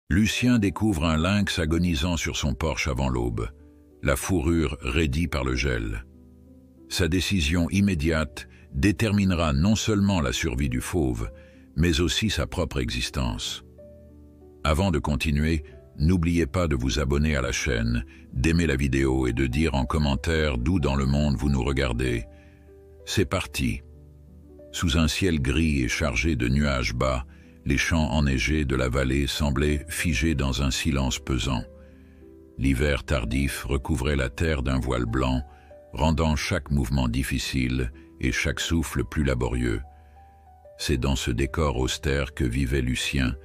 Lucien découvre un lynx agonisant sur son porche avant l'aube, la fourrure raidie par le gel. Sa décision immédiate déterminera non seulement la survie du fauve, mais aussi sa propre existence. Avant de continuer, n'oubliez pas de vous abonner à la chaîne, d'aimer la vidéo et de dire en commentaire d'où dans le monde vous nous regardez. C'est parti. Sous un ciel gris et chargé de nuages bas, les champs enneigés de la vallée semblaient figés dans un silence pesant. L'hiver tardif recouvrait la terre d'un voile blanc, rendant chaque mouvement difficile et chaque souffle plus laborieux. C'est dans ce décor austère que vivait Lucien,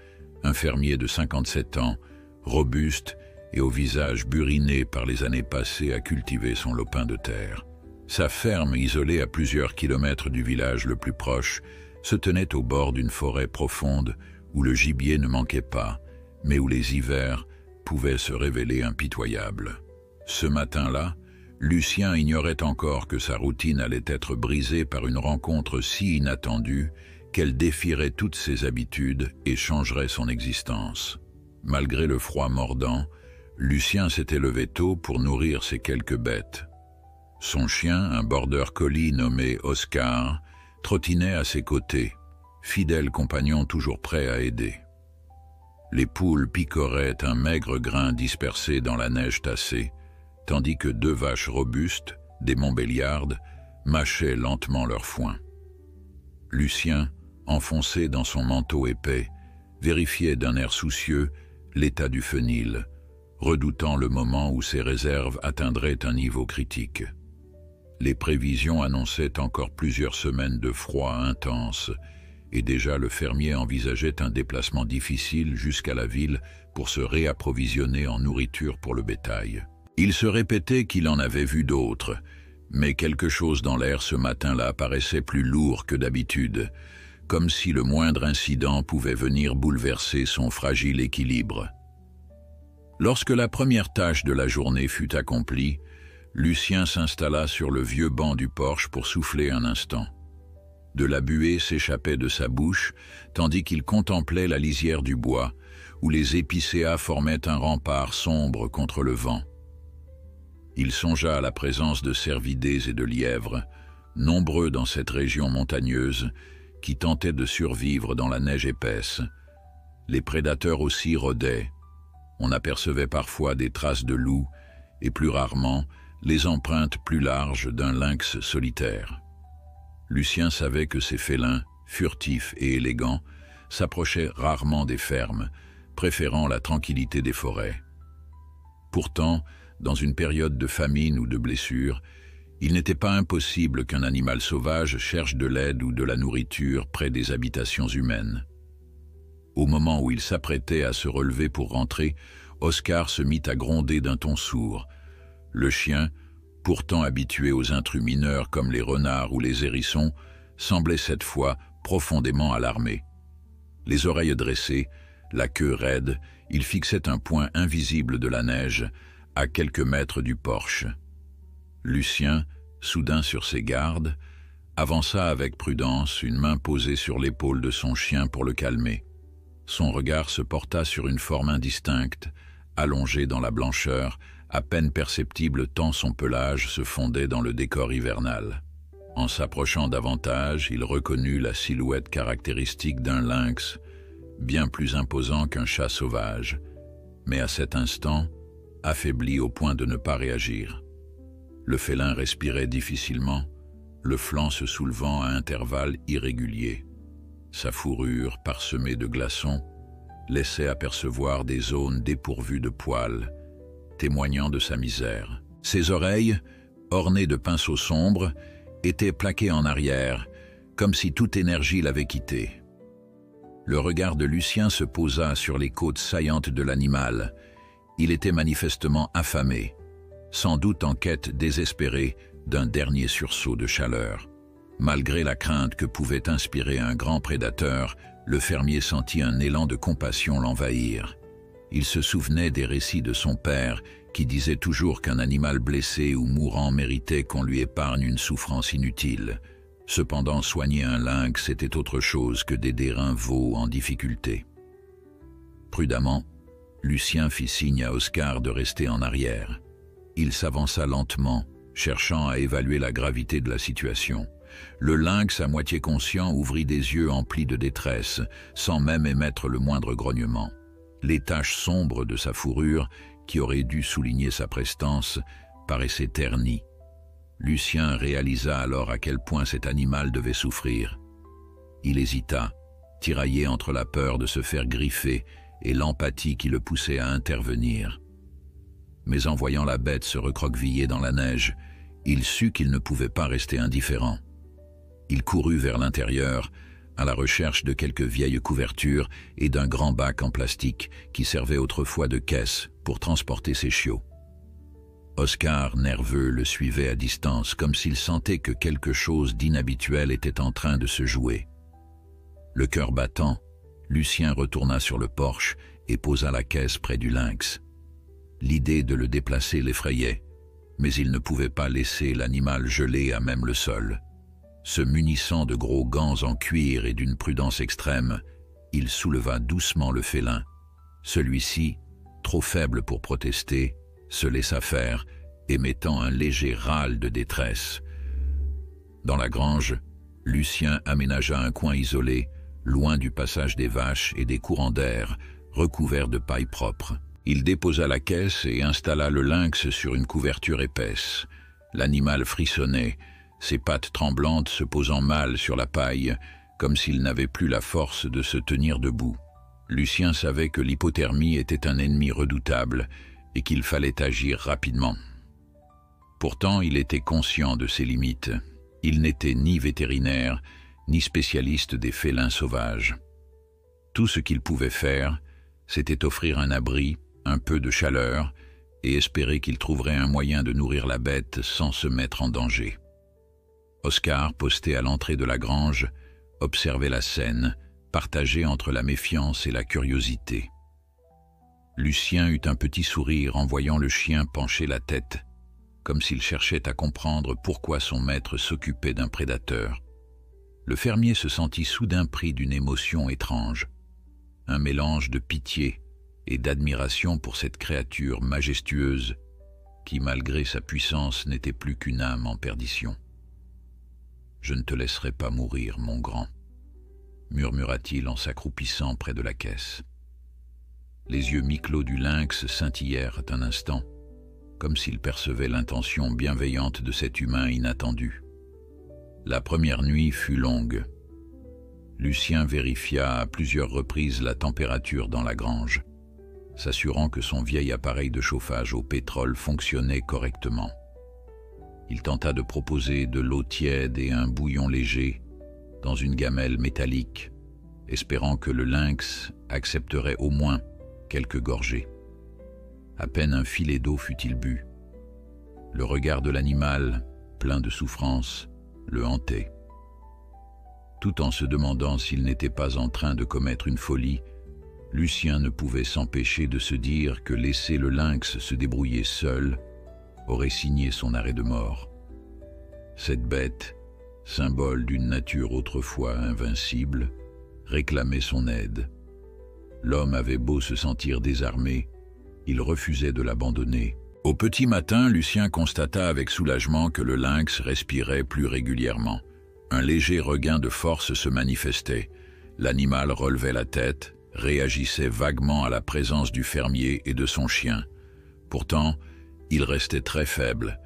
un fermier de 57 ans, robuste et au visage buriné par les années passées à cultiver son lopin de terre. Sa ferme, isolée à plusieurs kilomètres du village le plus proche, se tenait au bord d'une forêt profonde où le gibier ne manquait pas, mais où les hivers pouvaient se révéler impitoyables. Ce matin-là, Lucien ignorait encore que sa routine allait être brisée par une rencontre si inattendue qu'elle défierait toutes ses habitudes et changerait son existence. Malgré le froid mordant, Lucien s'était levé tôt pour nourrir ses quelques bêtes. Son chien, un border collie nommé Oscar, trottinait à ses côtés, fidèle compagnon toujours prêt à aider. Les poules picoraient un maigre grain dispersé dans la neige tassée, tandis que deux vaches robustes, des Montbéliardes, mâchaient lentement leur foin. Lucien, enfoncé dans son manteau épais, vérifiait d'un air soucieux l'état du fenil, redoutant le moment où ses réserves atteindraient un niveau critique. Les prévisions annonçaient encore plusieurs semaines de froid intense, et déjà le fermier envisageait un déplacement difficile jusqu'à la ville pour se réapprovisionner en nourriture pour le bétail. Il se répétait qu'il en avait vu d'autres, mais quelque chose dans l'air ce matin-là paraissait plus lourd que d'habitude, comme si le moindre incident pouvait venir bouleverser son fragile équilibre. Lorsque la première tâche de la journée fut accomplie, Lucien s'installa sur le vieux banc du porche pour souffler un instant. De la buée s'échappait de sa bouche, tandis qu'il contemplait la lisière du bois, où les épicéas formaient un rempart sombre contre le vent. Il songea à la présence de cervidés et de lièvres, nombreux dans cette région montagneuse, qui tentaient de survivre dans la neige épaisse. Les prédateurs aussi rôdaient. On apercevait parfois des traces de loups, et plus rarement, les empreintes plus larges d'un lynx solitaire. Lucien savait que ces félins, furtifs et élégants, s'approchaient rarement des fermes, préférant la tranquillité des forêts. Pourtant, dans une période de famine ou de blessure, il n'était pas impossible qu'un animal sauvage cherche de l'aide ou de la nourriture près des habitations humaines. Au moment où il s'apprêtait à se relever pour rentrer, Oscar se mit à gronder d'un ton sourd. Le chien, pourtant habitué aux intrus mineurs comme les renards ou les hérissons, semblait cette fois profondément alarmé. Les oreilles dressées, la queue raide, il fixait un point invisible de la neige, à quelques mètres du porche. Lucien, soudain sur ses gardes, avança avec prudence, une main posée sur l'épaule de son chien pour le calmer. Son regard se porta sur une forme indistincte, allongée dans la blancheur, à peine perceptible tant son pelage se fondait dans le décor hivernal. En s'approchant davantage, il reconnut la silhouette caractéristique d'un lynx, bien plus imposant qu'un chat sauvage, mais à cet instant, affaibli au point de ne pas réagir. Le félin respirait difficilement, le flanc se soulevant à intervalles irréguliers. Sa fourrure, parsemée de glaçons, laissait apercevoir des zones dépourvues de poils, témoignant de sa misère. Ses oreilles, ornées de pinceaux sombres, étaient plaquées en arrière, comme si toute énergie l'avait quitté. Le regard de Lucien se posa sur les côtes saillantes de l'animal. Il était manifestement affamé, sans doute en quête désespérée d'un dernier sursaut de chaleur. Malgré la crainte que pouvait inspirer un grand prédateur, le fermier sentit un élan de compassion l'envahir. Il se souvenait des récits de son père, qui disait toujours qu'un animal blessé ou mourant méritait qu'on lui épargne une souffrance inutile. Cependant, soigner un lynx était autre chose que d'aider un veau en difficulté. Prudemment, Lucien fit signe à Oscar de rester en arrière. Il s'avança lentement, cherchant à évaluer la gravité de la situation. Le lynx, à moitié conscient, ouvrit des yeux emplis de détresse, sans même émettre le moindre grognement. Les taches sombres de sa fourrure, qui auraient dû souligner sa prestance, paraissaient ternies. Lucien réalisa alors à quel point cet animal devait souffrir. Il hésita, tiraillé entre la peur de se faire griffer et l'empathie qui le poussait à intervenir. Mais en voyant la bête se recroqueviller dans la neige, il sut qu'il ne pouvait pas rester indifférent. Il courut vers l'intérieur, à la recherche de quelques vieilles couvertures et d'un grand bac en plastique qui servait autrefois de caisse pour transporter ses chiots. Oscar, nerveux, le suivait à distance, comme s'il sentait que quelque chose d'inhabituel était en train de se jouer. Le cœur battant, Lucien retourna sur le porche et posa la caisse près du lynx. L'idée de le déplacer l'effrayait, mais il ne pouvait pas laisser l'animal gelé à même le sol. Se munissant de gros gants en cuir et d'une prudence extrême, il souleva doucement le félin. Celui-ci, trop faible pour protester, se laissa faire, émettant un léger râle de détresse. Dans la grange, Lucien aménagea un coin isolé, loin du passage des vaches et des courants d'air, recouvert de paille propre. Il déposa la caisse et installa le lynx sur une couverture épaisse. L'animal frissonnait, ses pattes tremblantes se posant mal sur la paille, comme s'il n'avait plus la force de se tenir debout. Lucien savait que l'hypothermie était un ennemi redoutable et qu'il fallait agir rapidement. Pourtant, il était conscient de ses limites. Il n'était ni vétérinaire, ni spécialiste des félins sauvages. Tout ce qu'il pouvait faire, c'était offrir un abri, un peu de chaleur, et espérer qu'il trouverait un moyen de nourrir la bête sans se mettre en danger. Oscar, posté à l'entrée de la grange, observait la scène, partagée entre la méfiance et la curiosité. Lucien eut un petit sourire en voyant le chien pencher la tête, comme s'il cherchait à comprendre pourquoi son maître s'occupait d'un prédateur. Le fermier se sentit soudain pris d'une émotion étrange, un mélange de pitié et d'admiration pour cette créature majestueuse qui, malgré sa puissance, n'était plus qu'une âme en perdition. « Je ne te laisserai pas mourir, mon grand », murmura-t-il en s'accroupissant près de la caisse. Les yeux mi-clos du lynx scintillèrent un instant, comme s'il percevait l'intention bienveillante de cet humain inattendu. La première nuit fut longue. Lucien vérifia à plusieurs reprises la température dans la grange, s'assurant que son vieil appareil de chauffage au pétrole fonctionnait correctement. Il tenta de proposer de l'eau tiède et un bouillon léger dans une gamelle métallique, espérant que le lynx accepterait au moins quelques gorgées. À peine un filet d'eau fut-il bu. Le regard de l'animal, plein de souffrance, le hantait. Tout en se demandant s'il n'était pas en train de commettre une folie, Lucien ne pouvait s'empêcher de se dire que laisser le lynx se débrouiller seul aurait signé son arrêt de mort. Cette bête, symbole d'une nature autrefois invincible, réclamait son aide. L'homme avait beau se sentir désarmé, il refusait de l'abandonner. Au petit matin, Lucien constata avec soulagement que le lynx respirait plus régulièrement. Un léger regain de force se manifestait. L'animal relevait la tête, réagissait vaguement à la présence du fermier et de son chien. Pourtant, il restait très faible,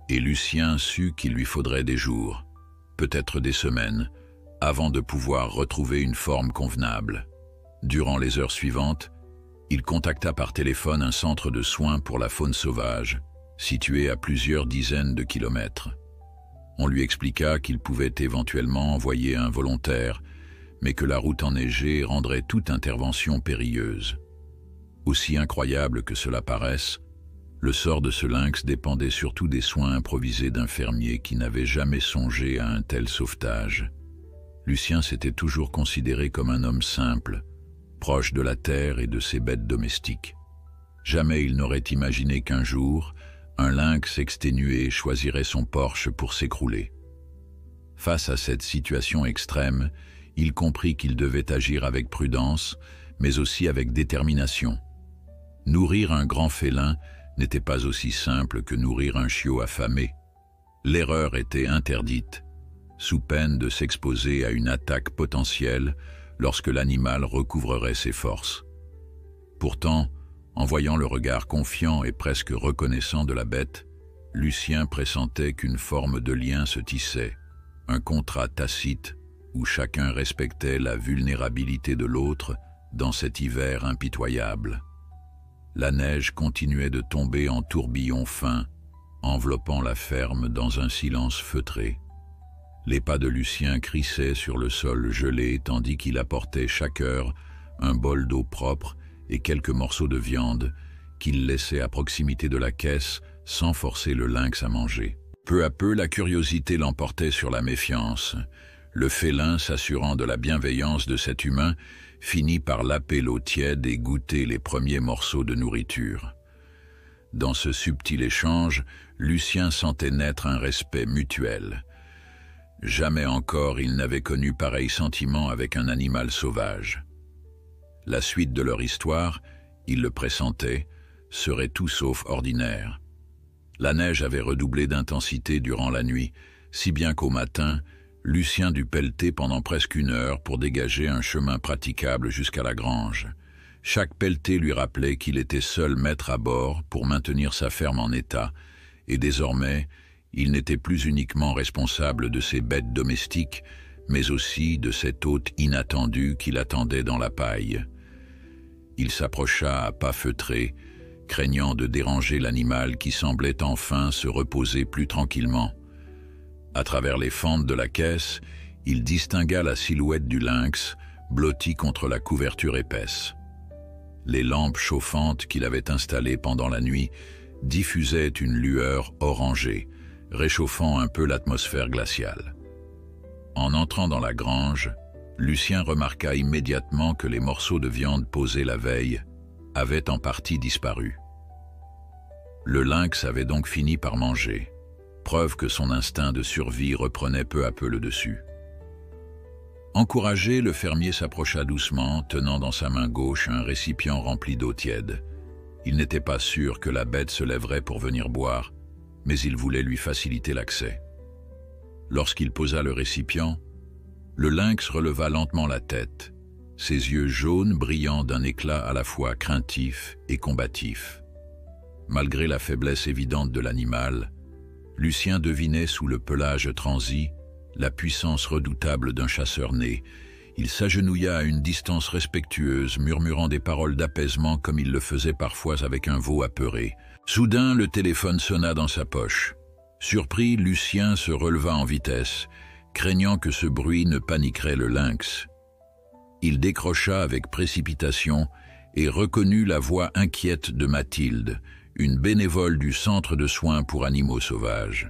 et Lucien sut qu'il lui faudrait des jours, peut-être des semaines, avant de pouvoir retrouver une forme convenable. Durant les heures suivantes, il contacta par téléphone un centre de soins pour la faune sauvage, situé à plusieurs dizaines de kilomètres. On lui expliqua qu'il pouvait éventuellement envoyer un volontaire, mais que la route enneigée rendrait toute intervention périlleuse. Aussi incroyable que cela paraisse, le sort de ce lynx dépendait surtout des soins improvisés d'un fermier qui n'avait jamais songé à un tel sauvetage. Lucien s'était toujours considéré comme un homme simple, proche de la terre et de ses bêtes domestiques. Jamais il n'aurait imaginé qu'un jour, un lynx exténué choisirait son porche pour s'écrouler. Face à cette situation extrême, il comprit qu'il devait agir avec prudence, mais aussi avec détermination. Nourrir un grand félin n'était pas aussi simple que nourrir un chiot affamé. L'erreur était interdite, sous peine de s'exposer à une attaque potentielle lorsque l'animal recouvrerait ses forces. Pourtant, en voyant le regard confiant et presque reconnaissant de la bête, Lucien pressentait qu'une forme de lien se tissait, un contrat tacite où chacun respectait la vulnérabilité de l'autre dans cet hiver impitoyable. La neige continuait de tomber en tourbillons fins, enveloppant la ferme dans un silence feutré. Les pas de Lucien crissaient sur le sol gelé tandis qu'il apportait chaque heure un bol d'eau propre et quelques morceaux de viande qu'il laissait à proximité de la caisse sans forcer le lynx à manger. Peu à peu, la curiosité l'emportait sur la méfiance. Le félin, s'assurant de la bienveillance de cet humain, finit par laper l'eau tiède et goûter les premiers morceaux de nourriture. Dans ce subtil échange, Lucien sentait naître un respect mutuel. Jamais encore il n'avait connu pareil sentiment avec un animal sauvage. La suite de leur histoire, il le pressentait, serait tout sauf ordinaire. La neige avait redoublé d'intensité durant la nuit, si bien qu'au matin, Lucien dut pelleter pendant presque 1 heure pour dégager un chemin praticable jusqu'à la grange. Chaque pelleté lui rappelait qu'il était seul maître à bord pour maintenir sa ferme en état, et désormais, il n'était plus uniquement responsable de ses bêtes domestiques, mais aussi de cet hôte inattendu qui l'attendait dans la paille. Il s'approcha à pas feutrés, craignant de déranger l'animal qui semblait enfin se reposer plus tranquillement. À travers les fentes de la caisse, il distingua la silhouette du lynx, blotti contre la couverture épaisse. Les lampes chauffantes qu'il avait installées pendant la nuit diffusaient une lueur orangée, réchauffant un peu l'atmosphère glaciale. En entrant dans la grange, Lucien remarqua immédiatement que les morceaux de viande posés la veille avaient en partie disparu. Le lynx avait donc fini par manger, preuve que son instinct de survie reprenait peu à peu le dessus. Encouragé, le fermier s'approcha doucement, tenant dans sa main gauche un récipient rempli d'eau tiède. Il n'était pas sûr que la bête se lèverait pour venir boire, mais il voulait lui faciliter l'accès. Lorsqu'il posa le récipient, le lynx releva lentement la tête, ses yeux jaunes brillant d'un éclat à la fois craintif et combatif. Malgré la faiblesse évidente de l'animal, Lucien devinait sous le pelage transi la puissance redoutable d'un chasseur né. Il s'agenouilla à une distance respectueuse, murmurant des paroles d'apaisement comme il le faisait parfois avec un veau apeuré. Soudain, le téléphone sonna dans sa poche. Surpris, Lucien se releva en vitesse, craignant que ce bruit ne paniquerait le lynx. Il décrocha avec précipitation et reconnut la voix inquiète de Mathilde, une bénévole du centre de soins pour animaux sauvages.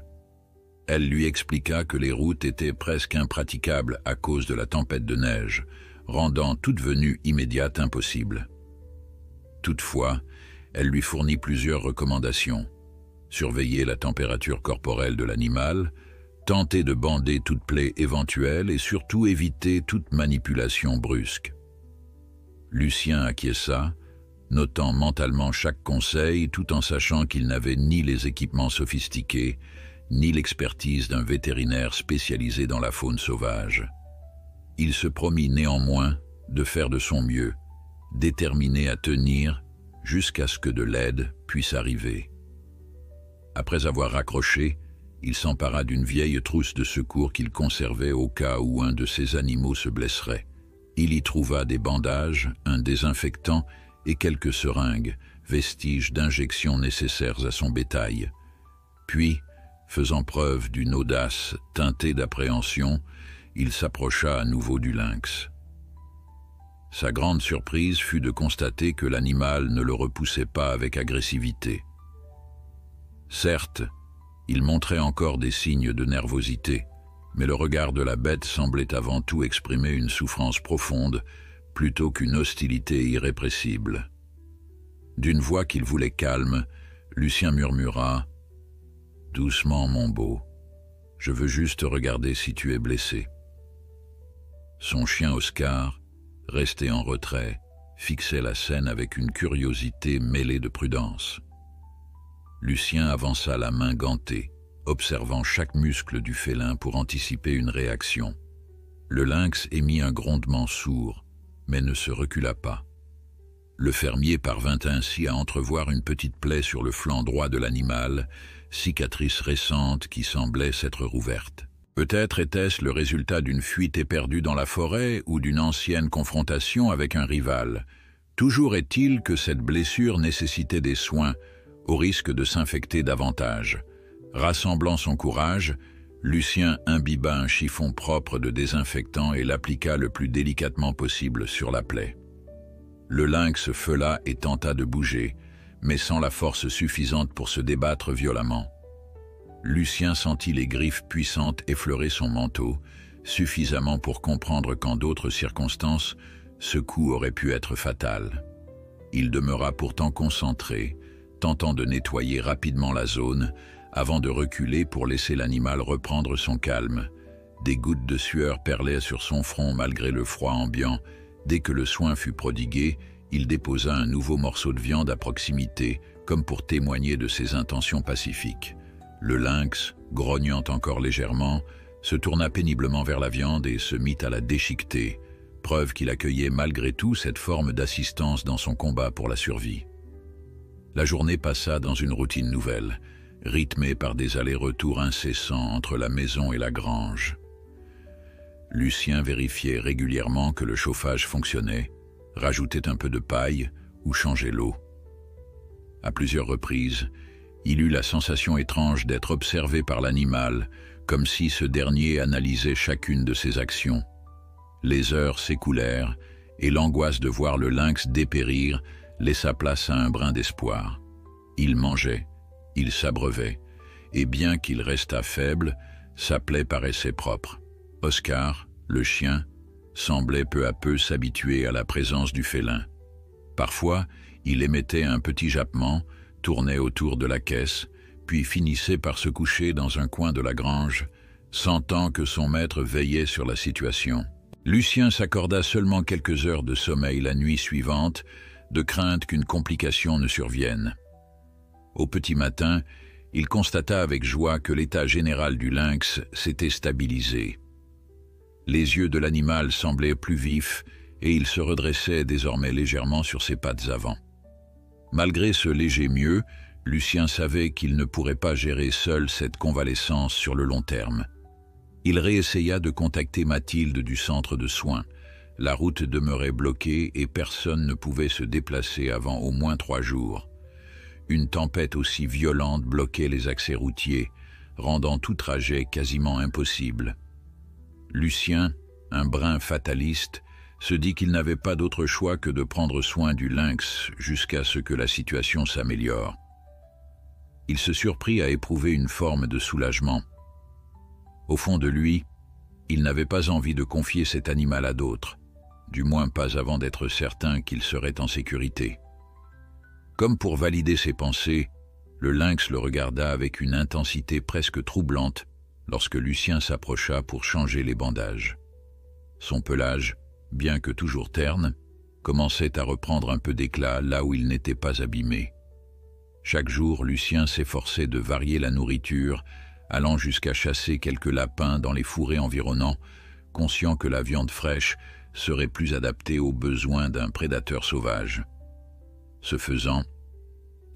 Elle lui expliqua que les routes étaient presque impraticables à cause de la tempête de neige, rendant toute venue immédiate impossible. Toutefois, elle lui fournit plusieurs recommandations. Surveiller la température corporelle de l'animal, tenter de bander toute plaie éventuelle et surtout éviter toute manipulation brusque. Lucien acquiesça, notant mentalement chaque conseil tout en sachant qu'il n'avait ni les équipements sophistiqués, ni l'expertise d'un vétérinaire spécialisé dans la faune sauvage. Il se promit néanmoins de faire de son mieux, déterminé à tenir jusqu'à ce que de l'aide puisse arriver. Après avoir raccroché, il s'empara d'une vieille trousse de secours qu'il conservait au cas où un de ses animaux se blesserait. Il y trouva des bandages, un désinfectant et quelques seringues, vestiges d'injections nécessaires à son bétail. Puis, faisant preuve d'une audace teintée d'appréhension, il s'approcha à nouveau du lynx. Sa grande surprise fut de constater que l'animal ne le repoussait pas avec agressivité. Certes, il montrait encore des signes de nervosité, mais le regard de la bête semblait avant tout exprimer une souffrance profonde plutôt qu'une hostilité irrépressible. D'une voix qu'il voulait calme, Lucien murmura « Doucement, mon beau, je veux juste regarder si tu es blessé. » Son chien Oscar, resté en retrait, fixait la scène avec une curiosité mêlée de prudence. Lucien avança la main gantée, observant chaque muscle du félin pour anticiper une réaction. Le lynx émit un grondement sourd, mais ne se recula pas. Le fermier parvint ainsi à entrevoir une petite plaie sur le flanc droit de l'animal, cicatrice récente qui semblait s'être rouverte. Peut-être était-ce le résultat d'une fuite éperdue dans la forêt ou d'une ancienne confrontation avec un rival. Toujours est-il que cette blessure nécessitait des soins, au risque de s'infecter davantage. Rassemblant son courage, Lucien imbiba un chiffon propre de désinfectant et l'appliqua le plus délicatement possible sur la plaie. Le lynx feula et tenta de bouger, mais sans la force suffisante pour se débattre violemment. Lucien sentit les griffes puissantes effleurer son manteau, suffisamment pour comprendre qu'en d'autres circonstances, ce coup aurait pu être fatal. Il demeura pourtant concentré, tentant de nettoyer rapidement la zone, avant de reculer pour laisser l'animal reprendre son calme. Des gouttes de sueur perlaient sur son front malgré le froid ambiant. Dès que le soin fut prodigué, il déposa un nouveau morceau de viande à proximité, comme pour témoigner de ses intentions pacifiques. Le lynx, grognant encore légèrement, se tourna péniblement vers la viande et se mit à la déchiqueter, preuve qu'il accueillait malgré tout cette forme d'assistance dans son combat pour la survie. La journée passa dans une routine nouvelle, rythmée par des allers-retours incessants entre la maison et la grange. Lucien vérifiait régulièrement que le chauffage fonctionnait, rajoutait un peu de paille ou changeait l'eau. À plusieurs reprises, il eut la sensation étrange d'être observé par l'animal, comme si ce dernier analysait chacune de ses actions. Les heures s'écoulèrent et l'angoisse de voir le lynx dépérir laissa place à un brin d'espoir. Il mangeait, il s'abreuvait, et bien qu'il restât faible, sa plaie paraissait propre. Oscar, le chien, semblait peu à peu s'habituer à la présence du félin. Parfois, il émettait un petit jappement, tournait autour de la caisse, puis finissait par se coucher dans un coin de la grange, sentant que son maître veillait sur la situation. Lucien s'accorda seulement quelques heures de sommeil la nuit suivante, de crainte qu'une complication ne survienne. Au petit matin, il constata avec joie que l'état général du lynx s'était stabilisé. Les yeux de l'animal semblaient plus vifs et il se redressait désormais légèrement sur ses pattes avant. Malgré ce léger mieux, Lucien savait qu'il ne pourrait pas gérer seul cette convalescence sur le long terme. Il réessaya de contacter Mathilde du centre de soins. La route demeurait bloquée et personne ne pouvait se déplacer avant au moins 3 jours. Une tempête aussi violente bloquait les accès routiers, rendant tout trajet quasiment impossible. Lucien, un brin fataliste, se dit qu'il n'avait pas d'autre choix que de prendre soin du lynx jusqu'à ce que la situation s'améliore. Il se surprit à éprouver une forme de soulagement. Au fond de lui, il n'avait pas envie de confier cet animal à d'autres, du moins pas avant d'être certain qu'il serait en sécurité. Comme pour valider ses pensées, le lynx le regarda avec une intensité presque troublante lorsque Lucien s'approcha pour changer les bandages. Son pelage, bien que toujours terne, commençait à reprendre un peu d'éclat là où il n'était pas abîmé. Chaque jour, Lucien s'efforçait de varier la nourriture, allant jusqu'à chasser quelques lapins dans les fourrés environnants, conscient que la viande fraîche serait plus adaptée aux besoins d'un prédateur sauvage. Ce faisant,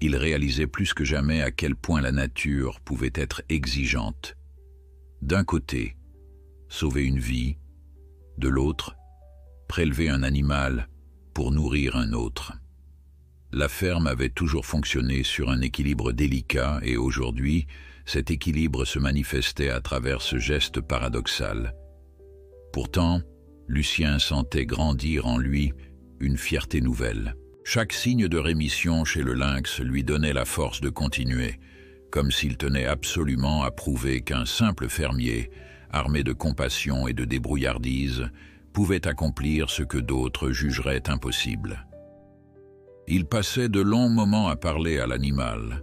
il réalisait plus que jamais à quel point la nature pouvait être exigeante. D'un côté, sauver une vie, de l'autre, prélever un animal pour nourrir un autre. La ferme avait toujours fonctionné sur un équilibre délicat et aujourd'hui, cet équilibre se manifestait à travers ce geste paradoxal. Pourtant, Lucien sentait grandir en lui une fierté nouvelle. Chaque signe de rémission chez le lynx lui donnait la force de continuer, comme s'il tenait absolument à prouver qu'un simple fermier, armé de compassion et de débrouillardise, pouvait accomplir ce que d'autres jugeraient impossible. Il passait de longs moments à parler à l'animal,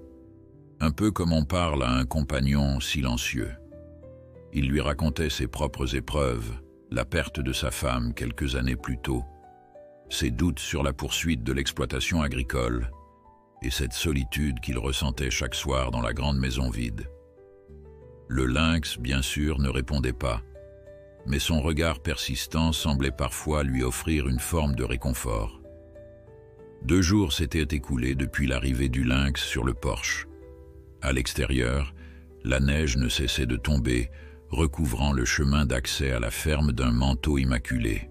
un peu comme on parle à un compagnon silencieux. Il lui racontait ses propres épreuves, la perte de sa femme quelques années plus tôt, ses doutes sur la poursuite de l'exploitation agricole et cette solitude qu'il ressentait chaque soir dans la grande maison vide. Le lynx, bien sûr, ne répondait pas, mais son regard persistant semblait parfois lui offrir une forme de réconfort. 2 jours s'étaient écoulés depuis l'arrivée du lynx sur le porche. À l'extérieur, la neige ne cessait de tomber, recouvrant le chemin d'accès à la ferme d'un manteau immaculé.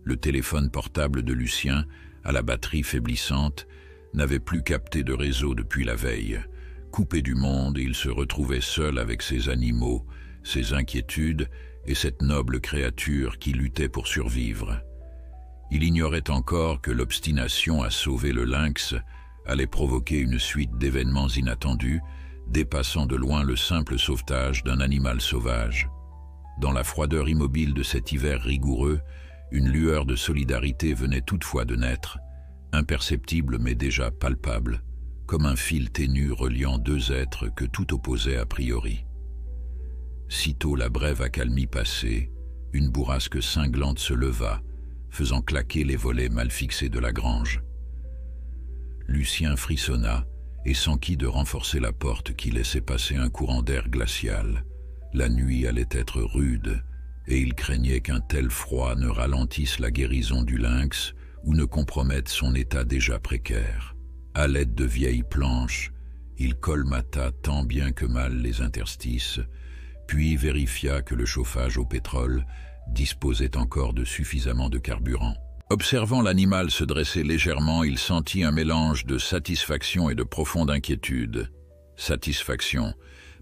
Le téléphone portable de Lucien, à la batterie faiblissante, n'avait plus capté de réseau depuis la veille. Coupé du monde, il se retrouvait seul avec ses animaux, ses inquiétudes et cette noble créature qui luttait pour survivre. Il ignorait encore que l'obstination à sauver le lynx allait provoquer une suite d'événements inattendus, dépassant de loin le simple sauvetage d'un animal sauvage. Dans la froideur immobile de cet hiver rigoureux, une lueur de solidarité venait toutefois de naître, imperceptible mais déjà palpable, comme un fil ténu reliant 2 êtres que tout opposait a priori. Sitôt la brève accalmie passée, une bourrasque cinglante se leva, faisant claquer les volets mal fixés de la grange. Lucien frissonna et s'enquit de renforcer la porte qui laissait passer un courant d'air glacial. La nuit allait être rude, et il craignait qu'un tel froid ne ralentisse la guérison du lynx ou ne compromette son état déjà précaire. À l'aide de vieilles planches, il colmata tant bien que mal les interstices, puis vérifia que le chauffage au pétrole disposait encore de suffisamment de carburant. Observant l'animal se dresser légèrement, il sentit un mélange de satisfaction et de profonde inquiétude. Satisfaction,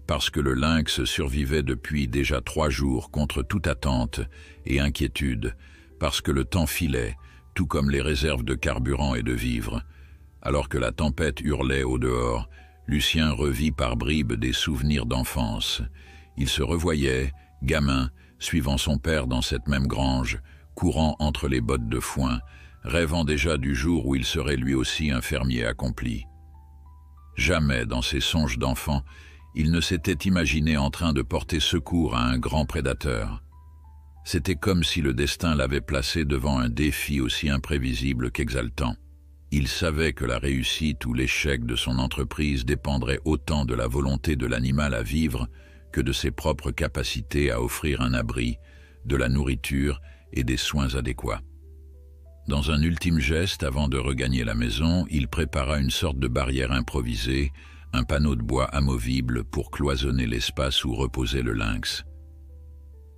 parce que le lynx survivait depuis déjà 3 jours contre toute attente, et inquiétude, parce que le temps filait, tout comme les réserves de carburant et de vivres. Alors que la tempête hurlait au dehors, Lucien revit par bribes des souvenirs d'enfance. Il se revoyait, gamin, suivant son père dans cette même grange, courant entre les bottes de foin, rêvant déjà du jour où il serait lui aussi un fermier accompli. Jamais dans ses songes d'enfant, il ne s'était imaginé en train de porter secours à un grand prédateur. C'était comme si le destin l'avait placé devant un défi aussi imprévisible qu'exaltant. Il savait que la réussite ou l'échec de son entreprise dépendrait autant de la volonté de l'animal à vivre que de ses propres capacités à offrir un abri, de la nourriture et des soins adéquats. Dans un ultime geste avant de regagner la maison, il prépara une sorte de barrière improvisée, un panneau de bois amovible pour cloisonner l'espace où reposait le lynx.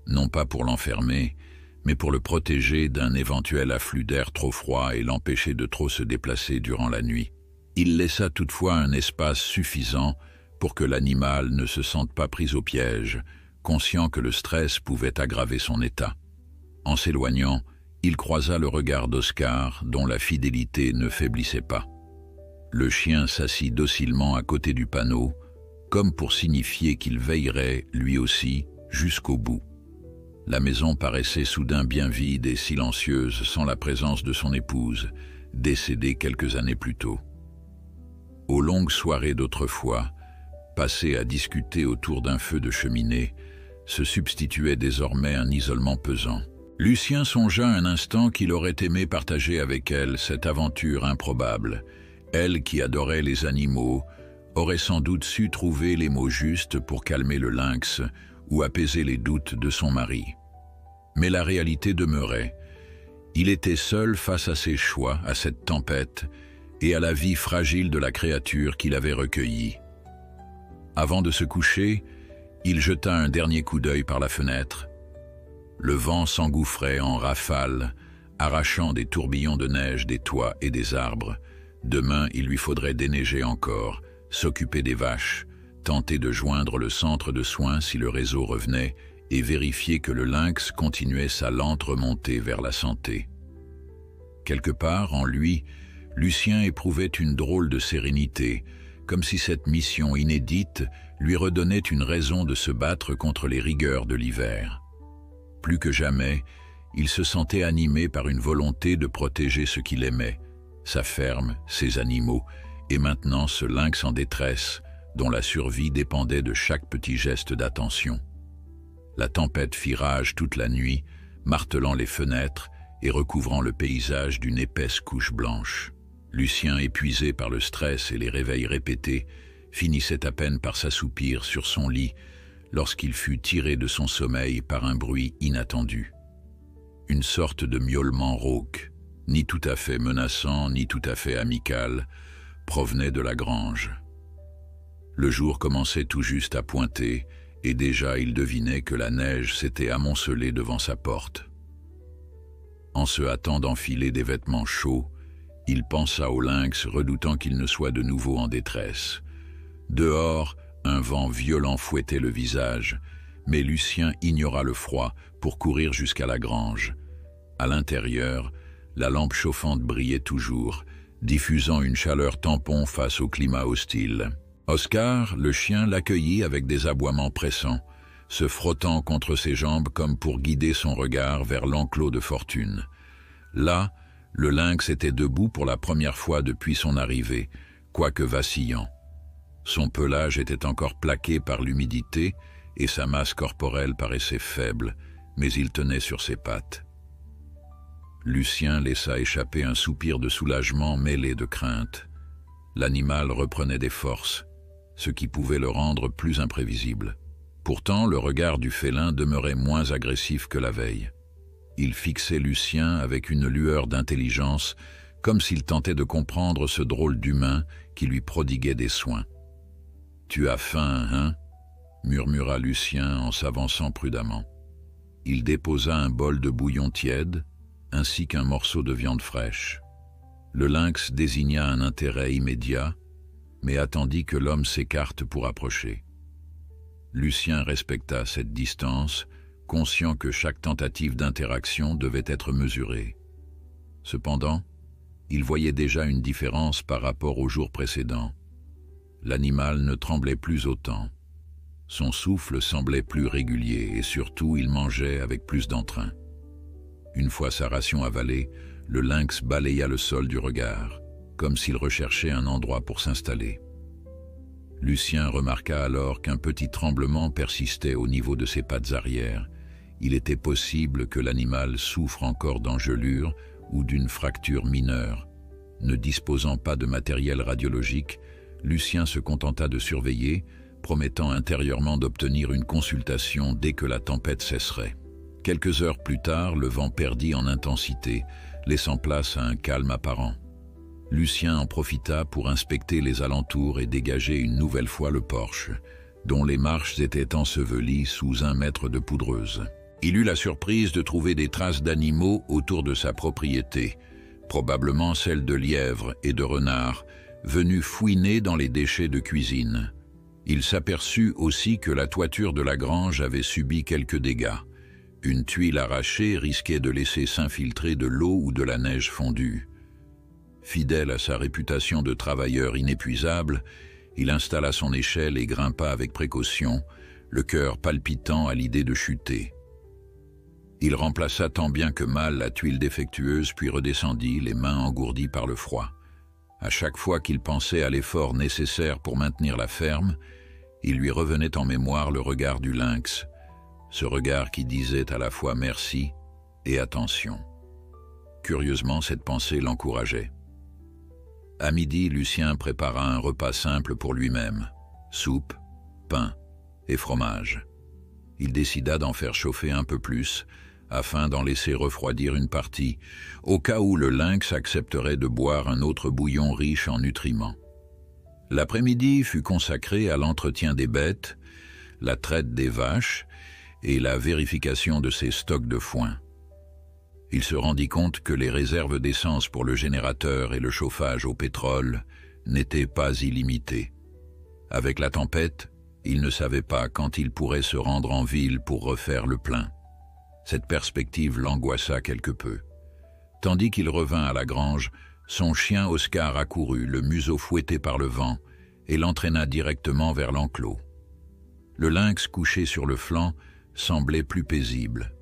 Non pas pour l'enfermer, mais pour le protéger d'un éventuel afflux d'air trop froid et l'empêcher de trop se déplacer durant la nuit. Il laissa toutefois un espace suffisant pour que l'animal ne se sente pas pris au piège, conscient que le stress pouvait aggraver son état. En s'éloignant, il croisa le regard d'Oscar, dont la fidélité ne faiblissait pas. Le chien s'assit docilement à côté du panneau, comme pour signifier qu'il veillerait, lui aussi, jusqu'au bout. La maison paraissait soudain bien vide et silencieuse sans la présence de son épouse, décédée quelques années plus tôt. Aux longues soirées d'autrefois, passées à discuter autour d'un feu de cheminée, se substituait désormais un isolement pesant. Lucien songea un instant qu'il aurait aimé partager avec elle cette aventure improbable. Elle, qui adorait les animaux, aurait sans doute su trouver les mots justes pour calmer le lynx ou apaiser les doutes de son mari. Mais la réalité demeurait. Il était seul face à ses choix, à cette tempête, et à la vie fragile de la créature qu'il avait recueillie. Avant de se coucher, il jeta un dernier coup d'œil par la fenêtre. Le vent s'engouffrait en rafales, arrachant des tourbillons de neige des toits et des arbres. Demain, il lui faudrait déneiger encore, s'occuper des vaches, tenter de joindre le centre de soins si le réseau revenait et vérifier que le lynx continuait sa lente remontée vers la santé. Quelque part, en lui, Lucien éprouvait une drôle de sérénité, comme si cette mission inédite lui redonnait une raison de se battre contre les rigueurs de l'hiver. Plus que jamais, il se sentait animé par une volonté de protéger ce qu'il aimait, sa ferme, ses animaux, et maintenant ce lynx en détresse, dont la survie dépendait de chaque petit geste d'attention. La tempête fit rage toute la nuit, martelant les fenêtres et recouvrant le paysage d'une épaisse couche blanche. Lucien, épuisé par le stress et les réveils répétés, finissait à peine par s'assoupir sur son lit lorsqu'il fut tiré de son sommeil par un bruit inattendu. Une sorte de miaulement rauque, ni tout à fait menaçant, ni tout à fait amical, provenait de la grange. Le jour commençait tout juste à pointer, et déjà il devinait que la neige s'était amoncelée devant sa porte. En se hâtant d'enfiler des vêtements chauds, il pensa au lynx, redoutant qu'il ne soit de nouveau en détresse. Dehors, un vent violent fouettait le visage, mais Lucien ignora le froid pour courir jusqu'à la grange. À l'intérieur, la lampe chauffante brillait toujours, diffusant une chaleur tampon face au climat hostile. Oscar, le chien, l'accueillit avec des aboiements pressants, se frottant contre ses jambes comme pour guider son regard vers l'enclos de fortune. Là, le lynx était debout pour la première fois depuis son arrivée, quoique vacillant. Son pelage était encore plaqué par l'humidité et sa masse corporelle paraissait faible, mais il tenait sur ses pattes. Lucien laissa échapper un soupir de soulagement mêlé de crainte. L'animal reprenait des forces, ce qui pouvait le rendre plus imprévisible. Pourtant, le regard du félin demeurait moins agressif que la veille. Il fixait Lucien avec une lueur d'intelligence, comme s'il tentait de comprendre ce drôle d'humain qui lui prodiguait des soins. « Tu as faim, hein ?» murmura Lucien en s'avançant prudemment. Il déposa un bol de bouillon tiède, ainsi qu'un morceau de viande fraîche. Le lynx désigna un intérêt immédiat, mais attendit que l'homme s'écarte pour approcher. Lucien respecta cette distance, conscient que chaque tentative d'interaction devait être mesurée. Cependant, il voyait déjà une différence par rapport au jour précédent. L'animal ne tremblait plus autant. Son souffle semblait plus régulier et surtout il mangeait avec plus d'entrain. Une fois sa ration avalée, le lynx balaya le sol du regard, comme s'il recherchait un endroit pour s'installer. Lucien remarqua alors qu'un petit tremblement persistait au niveau de ses pattes arrière. Il était possible que l'animal souffre encore d'engelure ou d'une fracture mineure. Ne disposant pas de matériel radiologique, Lucien se contenta de surveiller, promettant intérieurement d'obtenir une consultation dès que la tempête cesserait. Quelques heures plus tard, le vent perdit en intensité, laissant place à un calme apparent. Lucien en profita pour inspecter les alentours et dégager une nouvelle fois le porche, dont les marches étaient ensevelies sous 1 mètre de poudreuse. Il eut la surprise de trouver des traces d'animaux autour de sa propriété, probablement celles de lièvres et de renards, venus fouiner dans les déchets de cuisine. Il s'aperçut aussi que la toiture de la grange avait subi quelques dégâts. Une tuile arrachée risquait de laisser s'infiltrer de l'eau ou de la neige fondue. Fidèle à sa réputation de travailleur inépuisable, il installa son échelle et grimpa avec précaution, le cœur palpitant à l'idée de chuter. Il remplaça tant bien que mal la tuile défectueuse puis redescendit, les mains engourdies par le froid. À chaque fois qu'il pensait à l'effort nécessaire pour maintenir la ferme, il lui revenait en mémoire le regard du lynx, ce regard qui disait à la fois merci et attention. Curieusement, cette pensée l'encourageait. À midi, Lucien prépara un repas simple pour lui-même, soupe, pain et fromage. Il décida d'en faire chauffer un peu plus, afin d'en laisser refroidir une partie, au cas où le lynx accepterait de boire un autre bouillon riche en nutriments. L'après-midi fut consacré à l'entretien des bêtes, la traite des vaches et la vérification de ses stocks de foin. Il se rendit compte que les réserves d'essence pour le générateur et le chauffage au pétrole n'étaient pas illimitées. Avec la tempête, il ne savait pas quand il pourrait se rendre en ville pour refaire le plein. Cette perspective l'angoissa quelque peu. Tandis qu'il revint à la grange, son chien Oscar accourut, le museau fouetté par le vent, et l'entraîna directement vers l'enclos. Le lynx couché sur le flanc semblait plus paisible.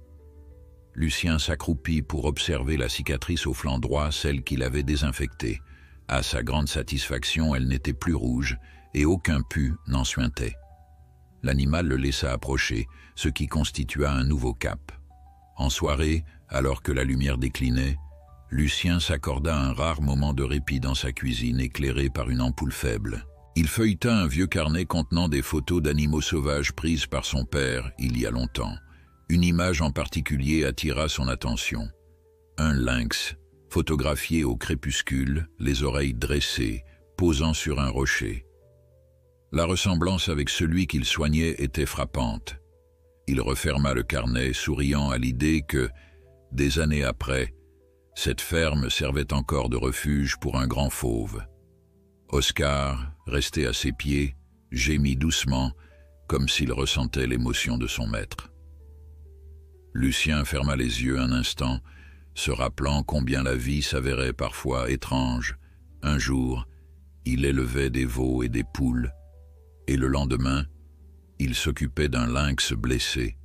Lucien s'accroupit pour observer la cicatrice au flanc droit, celle qu'il avait désinfectée. À sa grande satisfaction, elle n'était plus rouge et aucun pus n'en suintait. L'animal le laissa approcher, ce qui constitua un nouveau cap. En soirée, alors que la lumière déclinait, Lucien s'accorda un rare moment de répit dans sa cuisine éclairée par une ampoule faible. Il feuilleta un vieux carnet contenant des photos d'animaux sauvages prises par son père il y a longtemps. Une image en particulier attira son attention. Un lynx, photographié au crépuscule, les oreilles dressées, posant sur un rocher. La ressemblance avec celui qu'il soignait était frappante. Il referma le carnet, souriant à l'idée que, des années après, cette ferme servait encore de refuge pour un grand fauve. Oscar, resté à ses pieds, gémit doucement, comme s'il ressentait l'émotion de son maître. Lucien ferma les yeux un instant, se rappelant combien la vie s'avérait parfois étrange. Un jour, il élevait des veaux et des poules, et le lendemain, il s'occupait d'un lynx blessé,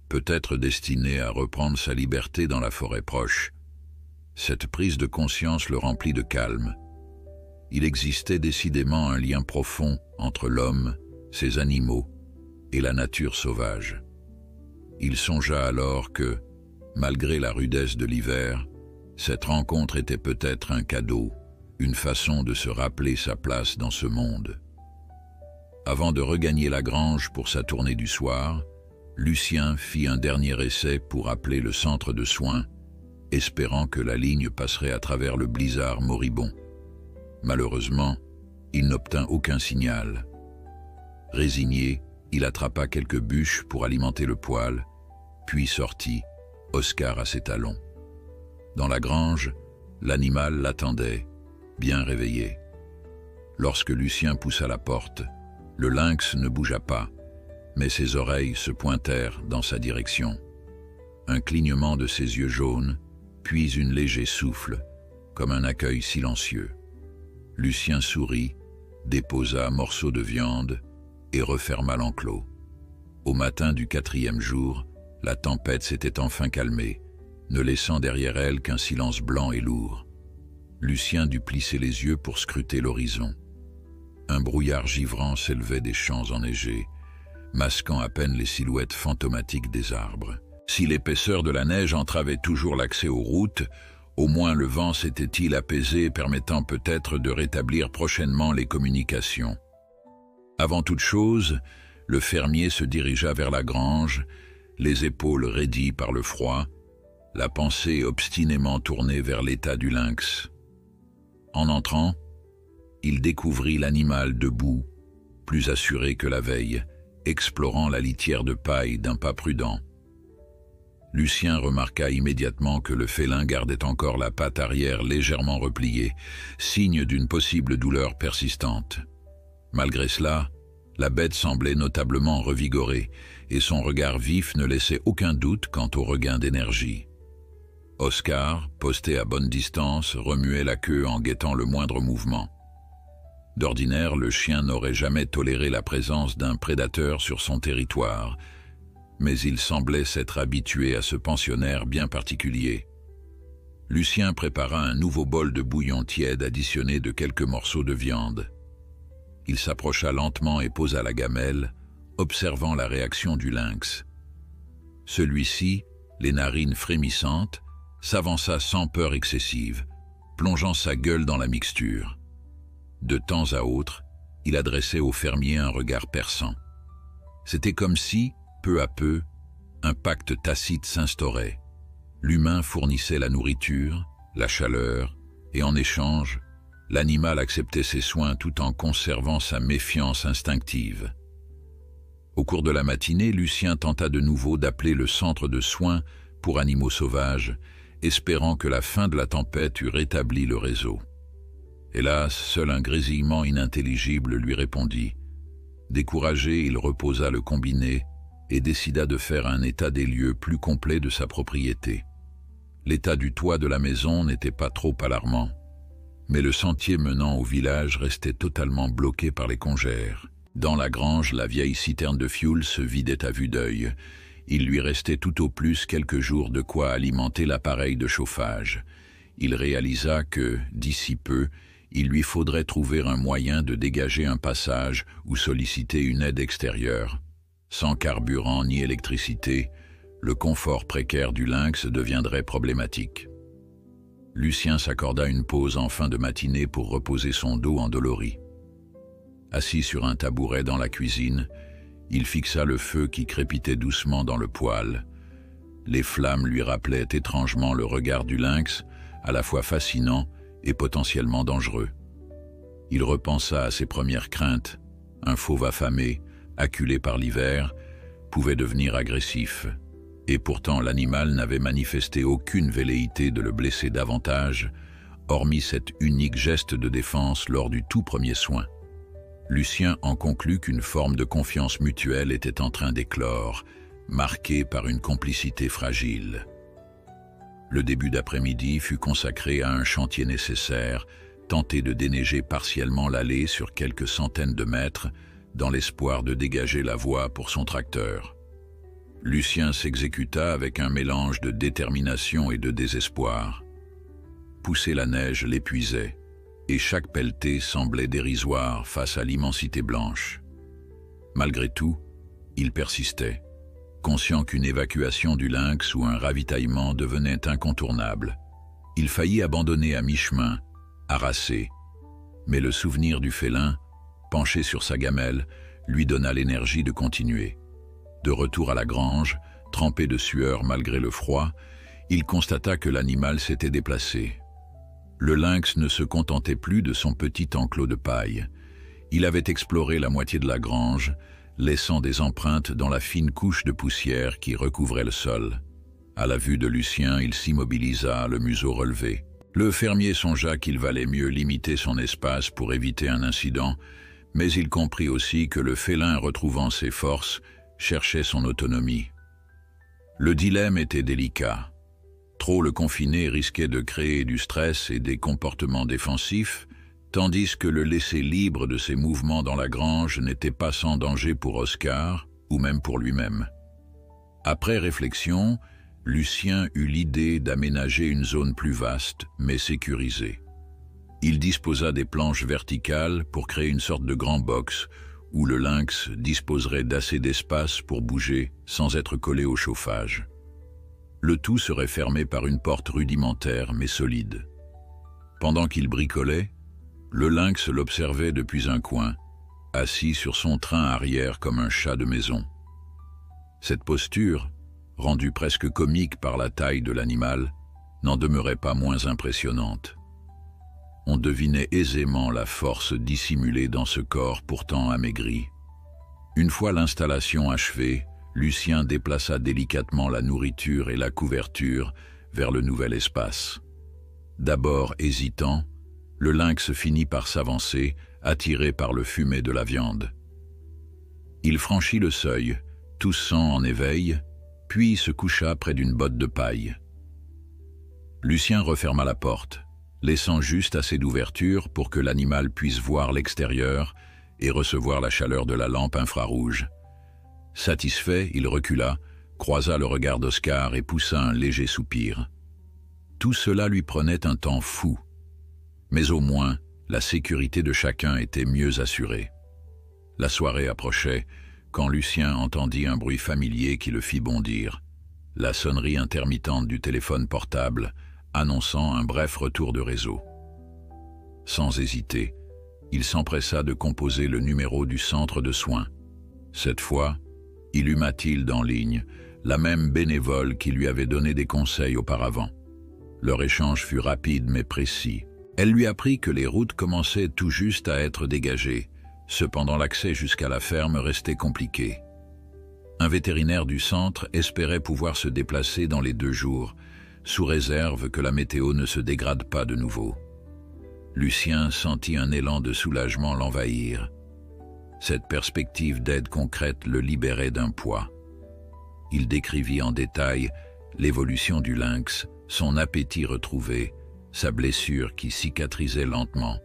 peut-être destiné à reprendre sa liberté dans la forêt proche. Cette prise de conscience le remplit de calme. Il existait décidément un lien profond entre l'homme, ses animaux et la nature sauvage. Il songea alors que, malgré la rudesse de l'hiver, cette rencontre était peut-être un cadeau, une façon de se rappeler sa place dans ce monde. Avant de regagner la grange pour sa tournée du soir, Lucien fit un dernier essai pour appeler le centre de soins, espérant que la ligne passerait à travers le blizzard moribond. Malheureusement, il n'obtint aucun signal. Résigné, il attrapa quelques bûches pour alimenter le poêle, puis sortit, Oscar à ses talons. Dans la grange, l'animal l'attendait, bien réveillé. Lorsque Lucien poussa la porte, le lynx ne bougea pas, mais ses oreilles se pointèrent dans sa direction. Un clignement de ses yeux jaunes, puis un léger souffle, comme un accueil silencieux. Lucien sourit, déposa un morceau de viande et referma l'enclos. Au matin du 4e jour, la tempête s'était enfin calmée, ne laissant derrière elle qu'un silence blanc et lourd. Lucien dut plisser les yeux pour scruter l'horizon. Un brouillard givrant s'élevait des champs enneigés, masquant à peine les silhouettes fantomatiques des arbres. Si l'épaisseur de la neige entravait toujours l'accès aux routes, au moins le vent s'était-il apaisé, permettant peut-être de rétablir prochainement les communications. Avant toute chose, le fermier se dirigea vers la grange, les épaules raidies par le froid, la pensée obstinément tournée vers l'état du lynx. En entrant, il découvrit l'animal debout, plus assuré que la veille, explorant la litière de paille d'un pas prudent. Lucien remarqua immédiatement que le félin gardait encore la patte arrière légèrement repliée, signe d'une possible douleur persistante. Malgré cela, la bête semblait notablement revigorée, et son regard vif ne laissait aucun doute quant au regain d'énergie. Oscar, posté à bonne distance, remuait la queue en guettant le moindre mouvement. D'ordinaire, le chien n'aurait jamais toléré la présence d'un prédateur sur son territoire, mais il semblait s'être habitué à ce pensionnaire bien particulier. Lucien prépara un nouveau bol de bouillon tiède additionné de quelques morceaux de viande. Il s'approcha lentement et posa la gamelle, observant la réaction du lynx. Celui-ci, les narines frémissantes, s'avança sans peur excessive, plongeant sa gueule dans la mixture. De temps à autre, il adressait au fermier un regard perçant. C'était comme si, peu à peu, un pacte tacite s'instaurait. L'humain fournissait la nourriture, la chaleur, et en échange, l'animal acceptait ses soins tout en conservant sa méfiance instinctive. Au cours de la matinée, Lucien tenta de nouveau d'appeler le centre de soins pour animaux sauvages, espérant que la fin de la tempête eût rétabli le réseau. Hélas, seul un grésillement inintelligible lui répondit. Découragé, il reposa le combiné et décida de faire un état des lieux plus complet de sa propriété. L'état du toit de la maison n'était pas trop alarmant, mais le sentier menant au village restait totalement bloqué par les congères. Dans la grange, la vieille citerne de fioul se vidait à vue d'œil. Il lui restait tout au plus quelques jours de quoi alimenter l'appareil de chauffage. Il réalisa que, d'ici peu, il lui faudrait trouver un moyen de dégager un passage ou solliciter une aide extérieure. Sans carburant ni électricité, le confort précaire du lynx deviendrait problématique. Lucien s'accorda une pause en fin de matinée pour reposer son dos endolori. Assis sur un tabouret dans la cuisine, il fixa le feu qui crépitait doucement dans le poêle. Les flammes lui rappelaient étrangement le regard du lynx, à la fois fascinant et potentiellement dangereux. Il repensa à ses premières craintes. Un fauve affamé, acculé par l'hiver, pouvait devenir agressif. Et pourtant l'animal n'avait manifesté aucune velléité de le blesser davantage, hormis cet unique geste de défense lors du tout premier soin. Lucien en conclut qu'une forme de confiance mutuelle était en train d'éclore, marquée par une complicité fragile. Le début d'après-midi fut consacré à un chantier nécessaire, tenter de déneiger partiellement l'allée sur quelques centaines de mètres, dans l'espoir de dégager la voie pour son tracteur. Lucien s'exécuta avec un mélange de détermination et de désespoir. Pousser la neige l'épuisait, et chaque pelletée semblait dérisoire face à l'immensité blanche. Malgré tout, il persistait, conscient qu'une évacuation du lynx ou un ravitaillement devenait incontournable. Il faillit abandonner à mi-chemin, harassé, mais le souvenir du félin, penché sur sa gamelle, lui donna l'énergie de continuer. De retour à la grange, trempé de sueur malgré le froid, il constata que l'animal s'était déplacé. Le lynx ne se contentait plus de son petit enclos de paille. Il avait exploré la moitié de la grange, laissant des empreintes dans la fine couche de poussière qui recouvrait le sol. À la vue de Lucien, il s'immobilisa, le museau relevé. Le fermier songea qu'il valait mieux limiter son espace pour éviter un incident, mais il comprit aussi que le félin, retrouvant ses forces, cherchait son autonomie. Le dilemme était délicat. Trop le confiner risquait de créer du stress et des comportements défensifs, tandis que le laisser libre de ses mouvements dans la grange n'était pas sans danger pour Oscar, ou même pour lui-même. Après réflexion, Lucien eut l'idée d'aménager une zone plus vaste, mais sécurisée. Il disposa des planches verticales pour créer une sorte de grand box, où le lynx disposerait d'assez d'espace pour bouger sans être collé au chauffage. Le tout serait fermé par une porte rudimentaire mais solide. Pendant qu'il bricolait, le lynx l'observait depuis un coin, assis sur son train arrière comme un chat de maison. Cette posture, rendue presque comique par la taille de l'animal, n'en demeurait pas moins impressionnante. On devinait aisément la force dissimulée dans ce corps pourtant amaigri. Une fois l'installation achevée, Lucien déplaça délicatement la nourriture et la couverture vers le nouvel espace. D'abord hésitant, le lynx finit par s'avancer, attiré par le fumet de la viande. Il franchit le seuil, toussant en éveil, puis se coucha près d'une botte de paille. Lucien referma la porte, laissant juste assez d'ouverture pour que l'animal puisse voir l'extérieur et recevoir la chaleur de la lampe infrarouge. Satisfait, il recula, croisa le regard d'Oscar et poussa un léger soupir. Tout cela lui prenait un temps fou, mais au moins la sécurité de chacun était mieux assurée. La soirée approchait quand Lucien entendit un bruit familier qui le fit bondir, la sonnerie intermittente du téléphone portable annonçant un bref retour de réseau. Sans hésiter, il s'empressa de composer le numéro du centre de soins. Cette fois, il eut Mathilde en ligne, la même bénévole qui lui avait donné des conseils auparavant. Leur échange fut rapide mais précis. Elle lui apprit que les routes commençaient tout juste à être dégagées, cependant l'accès jusqu'à la ferme restait compliqué. Un vétérinaire du centre espérait pouvoir se déplacer dans les 2 jours, sous réserve que la météo ne se dégrade pas de nouveau. Lucien sentit un élan de soulagement l'envahir. Cette perspective d'aide concrète le libérait d'un poids. Il décrivit en détail l'évolution du lynx, son appétit retrouvé, sa blessure qui cicatrisait lentement.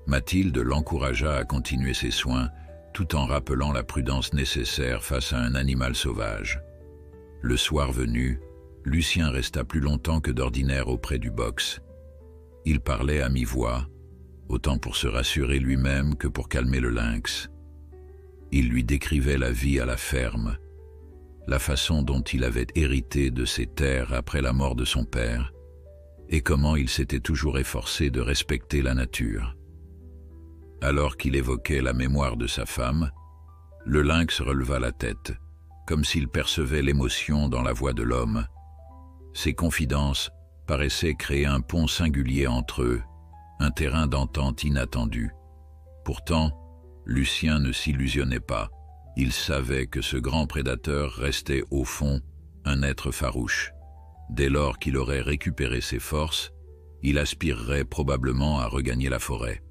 Mathilde l'encouragea à continuer ses soins, tout en rappelant la prudence nécessaire face à un animal sauvage. Le soir venu, Lucien resta plus longtemps que d'ordinaire auprès du box. Il parlait à mi-voix, autant pour se rassurer lui-même que pour calmer le lynx. Il lui décrivait la vie à la ferme, la façon dont il avait hérité de ses terres après la mort de son père, et comment il s'était toujours efforcé de respecter la nature. Alors qu'il évoquait la mémoire de sa femme, le lynx releva la tête, comme s'il percevait l'émotion dans la voix de l'homme. Ses confidences paraissaient créer un pont singulier entre eux, un terrain d'entente inattendu. Pourtant, Lucien ne s'illusionnait pas. Il savait que ce grand prédateur restait au fond un être farouche. Dès lors qu'il aurait récupéré ses forces, il aspirerait probablement à regagner la forêt.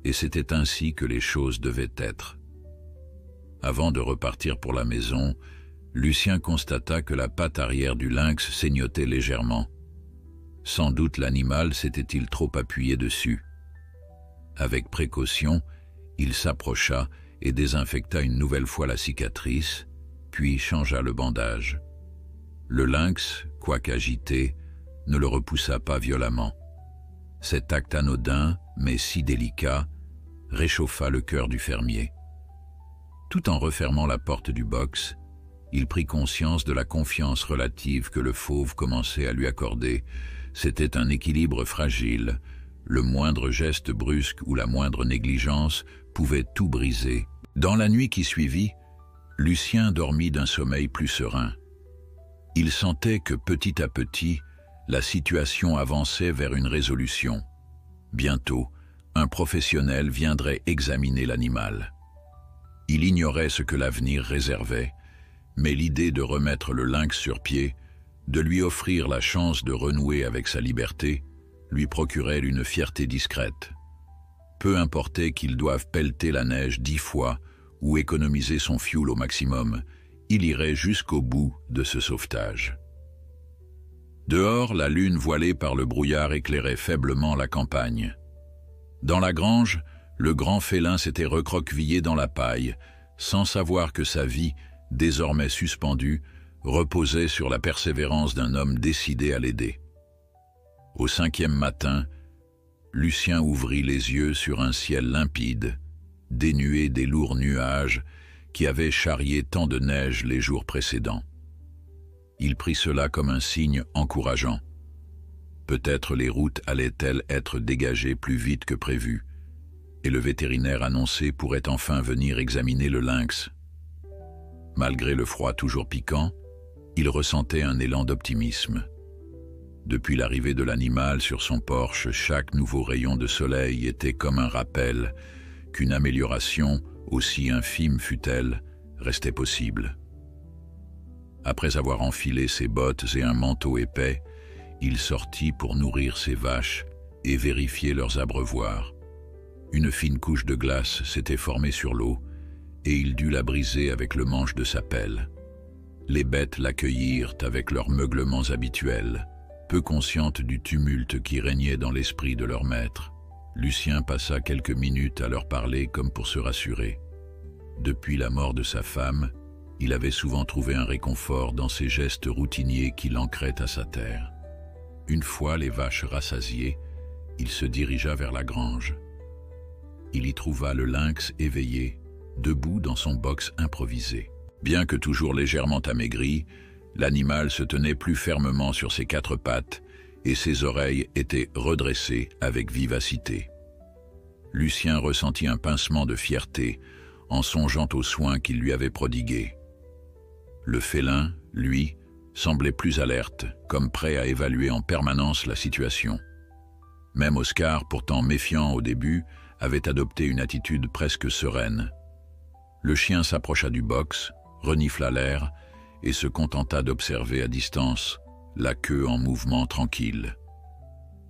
Et c'était ainsi que les choses devaient être. Avant de repartir pour la maison, Lucien constata que la patte arrière du lynx saignotait légèrement. Sans doute l'animal s'était-il trop appuyé dessus. Avec précaution, il s'approcha et désinfecta une nouvelle fois la cicatrice, puis changea le bandage. Le lynx, quoique agité, ne le repoussa pas violemment. Cet acte anodin, mais si délicat, réchauffa le cœur du fermier. Tout en refermant la porte du box, il prit conscience de la confiance relative que le fauve commençait à lui accorder. C'était un équilibre fragile. Le moindre geste brusque ou la moindre négligence pouvait tout briser. Dans la nuit qui suivit, Lucien dormit d'un sommeil plus serein. Il sentait que petit à petit, la situation avançait vers une résolution. Bientôt, un professionnel viendrait examiner l'animal. Il ignorait ce que l'avenir réservait, mais l'idée de remettre le lynx sur pied, de lui offrir la chance de renouer avec sa liberté, lui procurait une fierté discrète. Peu importait qu'il doive pelleter la neige 10 fois ou économiser son fioul au maximum, il irait jusqu'au bout de ce sauvetage. Dehors, la lune voilée par le brouillard éclairait faiblement la campagne. Dans la grange, le grand félin s'était recroquevillé dans la paille, sans savoir que sa vie, désormais suspendue, reposait sur la persévérance d'un homme décidé à l'aider. Au 5e matin, Lucien ouvrit les yeux sur un ciel limpide, dénué des lourds nuages qui avaient charrié tant de neige les jours précédents. Il prit cela comme un signe encourageant. Peut-être les routes allaient-elles être dégagées plus vite que prévu, et le vétérinaire annoncé pourrait enfin venir examiner le lynx. Malgré le froid toujours piquant, il ressentait un élan d'optimisme. Depuis l'arrivée de l'animal sur son porche, chaque nouveau rayon de soleil était comme un rappel qu'une amélioration, aussi infime fût-elle, restait possible. Après avoir enfilé ses bottes et un manteau épais, il sortit pour nourrir ses vaches et vérifier leurs abreuvoirs. Une fine couche de glace s'était formée sur l'eau, et il dut la briser avec le manche de sa pelle. Les bêtes l'accueillirent avec leurs meuglements habituels, peu conscientes du tumulte qui régnait dans l'esprit de leur maître. Lucien passa quelques minutes à leur parler comme pour se rassurer. Depuis la mort de sa femme, il avait souvent trouvé un réconfort dans ces gestes routiniers qui l'ancraient à sa terre. Une fois les vaches rassasiées, il se dirigea vers la grange. Il y trouva le lynx éveillé, debout dans son box improvisé. Bien que toujours légèrement amaigri, l'animal se tenait plus fermement sur ses 4 pattes et ses oreilles étaient redressées avec vivacité. Lucien ressentit un pincement de fierté en songeant aux soins qu'il lui avait prodigués. Le félin, lui, semblait plus alerte, comme prêt à évaluer en permanence la situation. Même Oscar, pourtant méfiant au début, avait adopté une attitude presque sereine. Le chien s'approcha du box, renifla l'air et se contenta d'observer à distance, la queue en mouvement tranquille.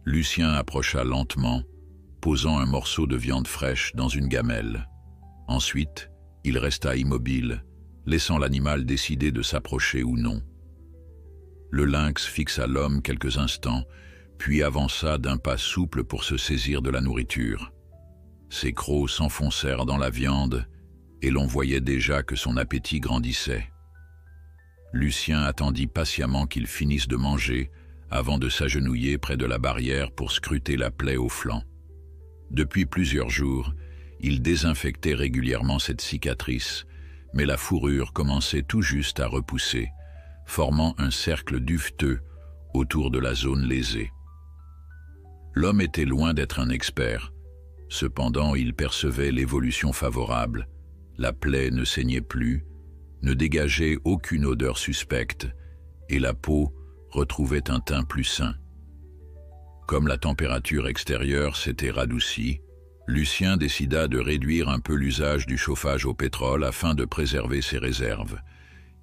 Lucien approcha lentement, posant un morceau de viande fraîche dans une gamelle. Ensuite, il resta immobile, laissant l'animal décider de s'approcher ou non. Le lynx fixa l'homme quelques instants, puis avança d'un pas souple pour se saisir de la nourriture. Ses crocs s'enfoncèrent dans la viande, et l'on voyait déjà que son appétit grandissait. Lucien attendit patiemment qu'il finisse de manger, avant de s'agenouiller près de la barrière pour scruter la plaie au flanc. Depuis plusieurs jours, il désinfectait régulièrement cette cicatrice, mais la fourrure commençait tout juste à repousser, formant un cercle duveteux autour de la zone lésée. L'homme était loin d'être un expert. Cependant, il percevait l'évolution favorable. La plaie ne saignait plus, ne dégageait aucune odeur suspecte, et la peau retrouvait un teint plus sain. Comme la température extérieure s'était radoucie, Lucien décida de réduire un peu l'usage du chauffage au pétrole afin de préserver ses réserves.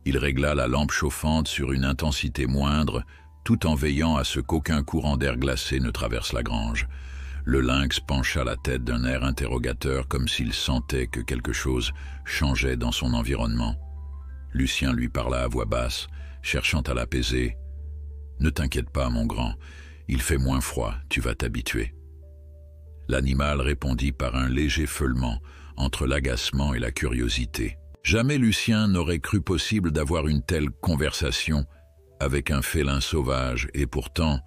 Il régla la lampe chauffante sur une intensité moindre, tout en veillant à ce qu'aucun courant d'air glacé ne traverse la grange. Le lynx pencha la tête d'un air interrogateur comme s'il sentait que quelque chose changeait dans son environnement. Lucien lui parla à voix basse, cherchant à l'apaiser. « Ne t'inquiète pas, mon grand, il fait moins froid, tu vas t'habituer. » L'animal répondit par un léger feulement, entre l'agacement et la curiosité. Jamais Lucien n'aurait cru possible d'avoir une telle conversation avec un félin sauvage, et pourtant,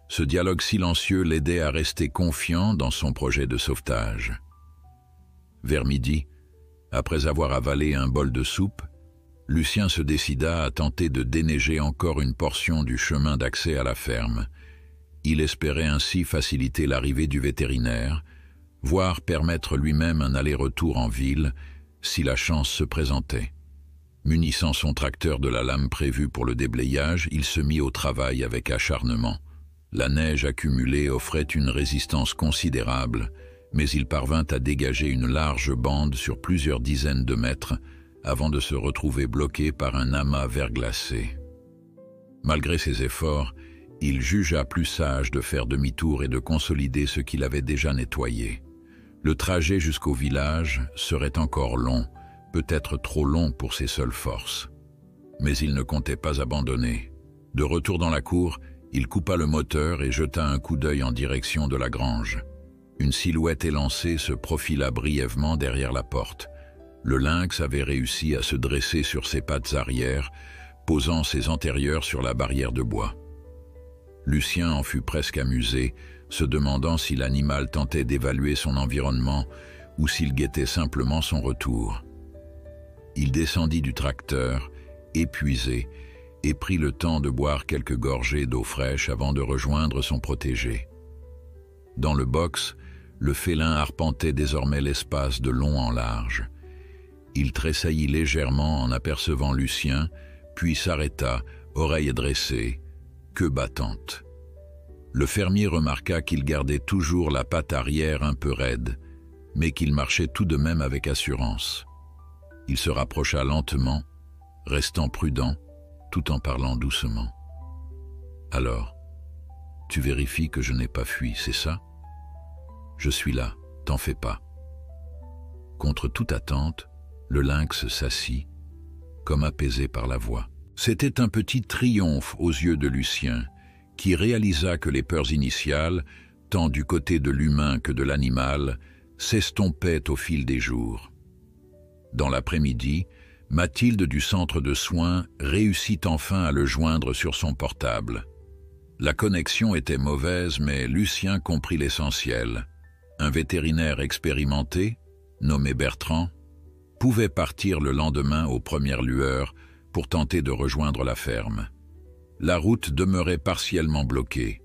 ce dialogue silencieux l'aidait à rester confiant dans son projet de sauvetage. Vers midi, après avoir avalé un bol de soupe, Lucien se décida à tenter de déneiger encore une portion du chemin d'accès à la ferme. Il espérait ainsi faciliter l'arrivée du vétérinaire, voire permettre lui-même un aller-retour en ville si la chance se présentait. Munissant son tracteur de la lame prévue pour le déblayage, il se mit au travail avec acharnement. La neige accumulée offrait une résistance considérable, mais il parvint à dégager une large bande sur plusieurs dizaines de mètres avant de se retrouver bloqué par un amas verglacé. Malgré ses efforts, il jugea plus sage de faire demi-tour et de consolider ce qu'il avait déjà nettoyé. Le trajet jusqu'au village serait encore long, peut-être trop long pour ses seules forces. Mais il ne comptait pas abandonner. De retour dans la cour, il coupa le moteur et jeta un coup d'œil en direction de la grange. Une silhouette élancée se profila brièvement derrière la porte. Le lynx avait réussi à se dresser sur ses pattes arrière, posant ses antérieures sur la barrière de bois. Lucien en fut presque amusé, se demandant si l'animal tentait d'évaluer son environnement ou s'il guettait simplement son retour. Il descendit du tracteur, épuisé, et prit le temps de boire quelques gorgées d'eau fraîche avant de rejoindre son protégé. Dans le box, le félin arpentait désormais l'espace de long en large. Il tressaillit légèrement en apercevant Lucien, puis s'arrêta, oreilles dressées, queue battante. Le fermier remarqua qu'il gardait toujours la patte arrière un peu raide, mais qu'il marchait tout de même avec assurance. Il se rapprocha lentement, restant prudent, tout en parlant doucement. « Alors, tu vérifies que je n'ai pas fui, c'est ça? Je suis là, t'en fais pas. » Contre toute attente, le lynx s'assit, comme apaisé par la voix. C'était un petit triomphe aux yeux de Lucien, qui réalisa que les peurs initiales, tant du côté de l'humain que de l'animal, s'estompaient au fil des jours. Dans l'après-midi, Mathilde du centre de soins réussit enfin à le joindre sur son portable. La connexion était mauvaise, mais Lucien comprit l'essentiel. Un vétérinaire expérimenté, nommé Bertrand, pouvait partir le lendemain aux premières lueurs pour tenter de rejoindre la ferme. La route demeurait partiellement bloquée.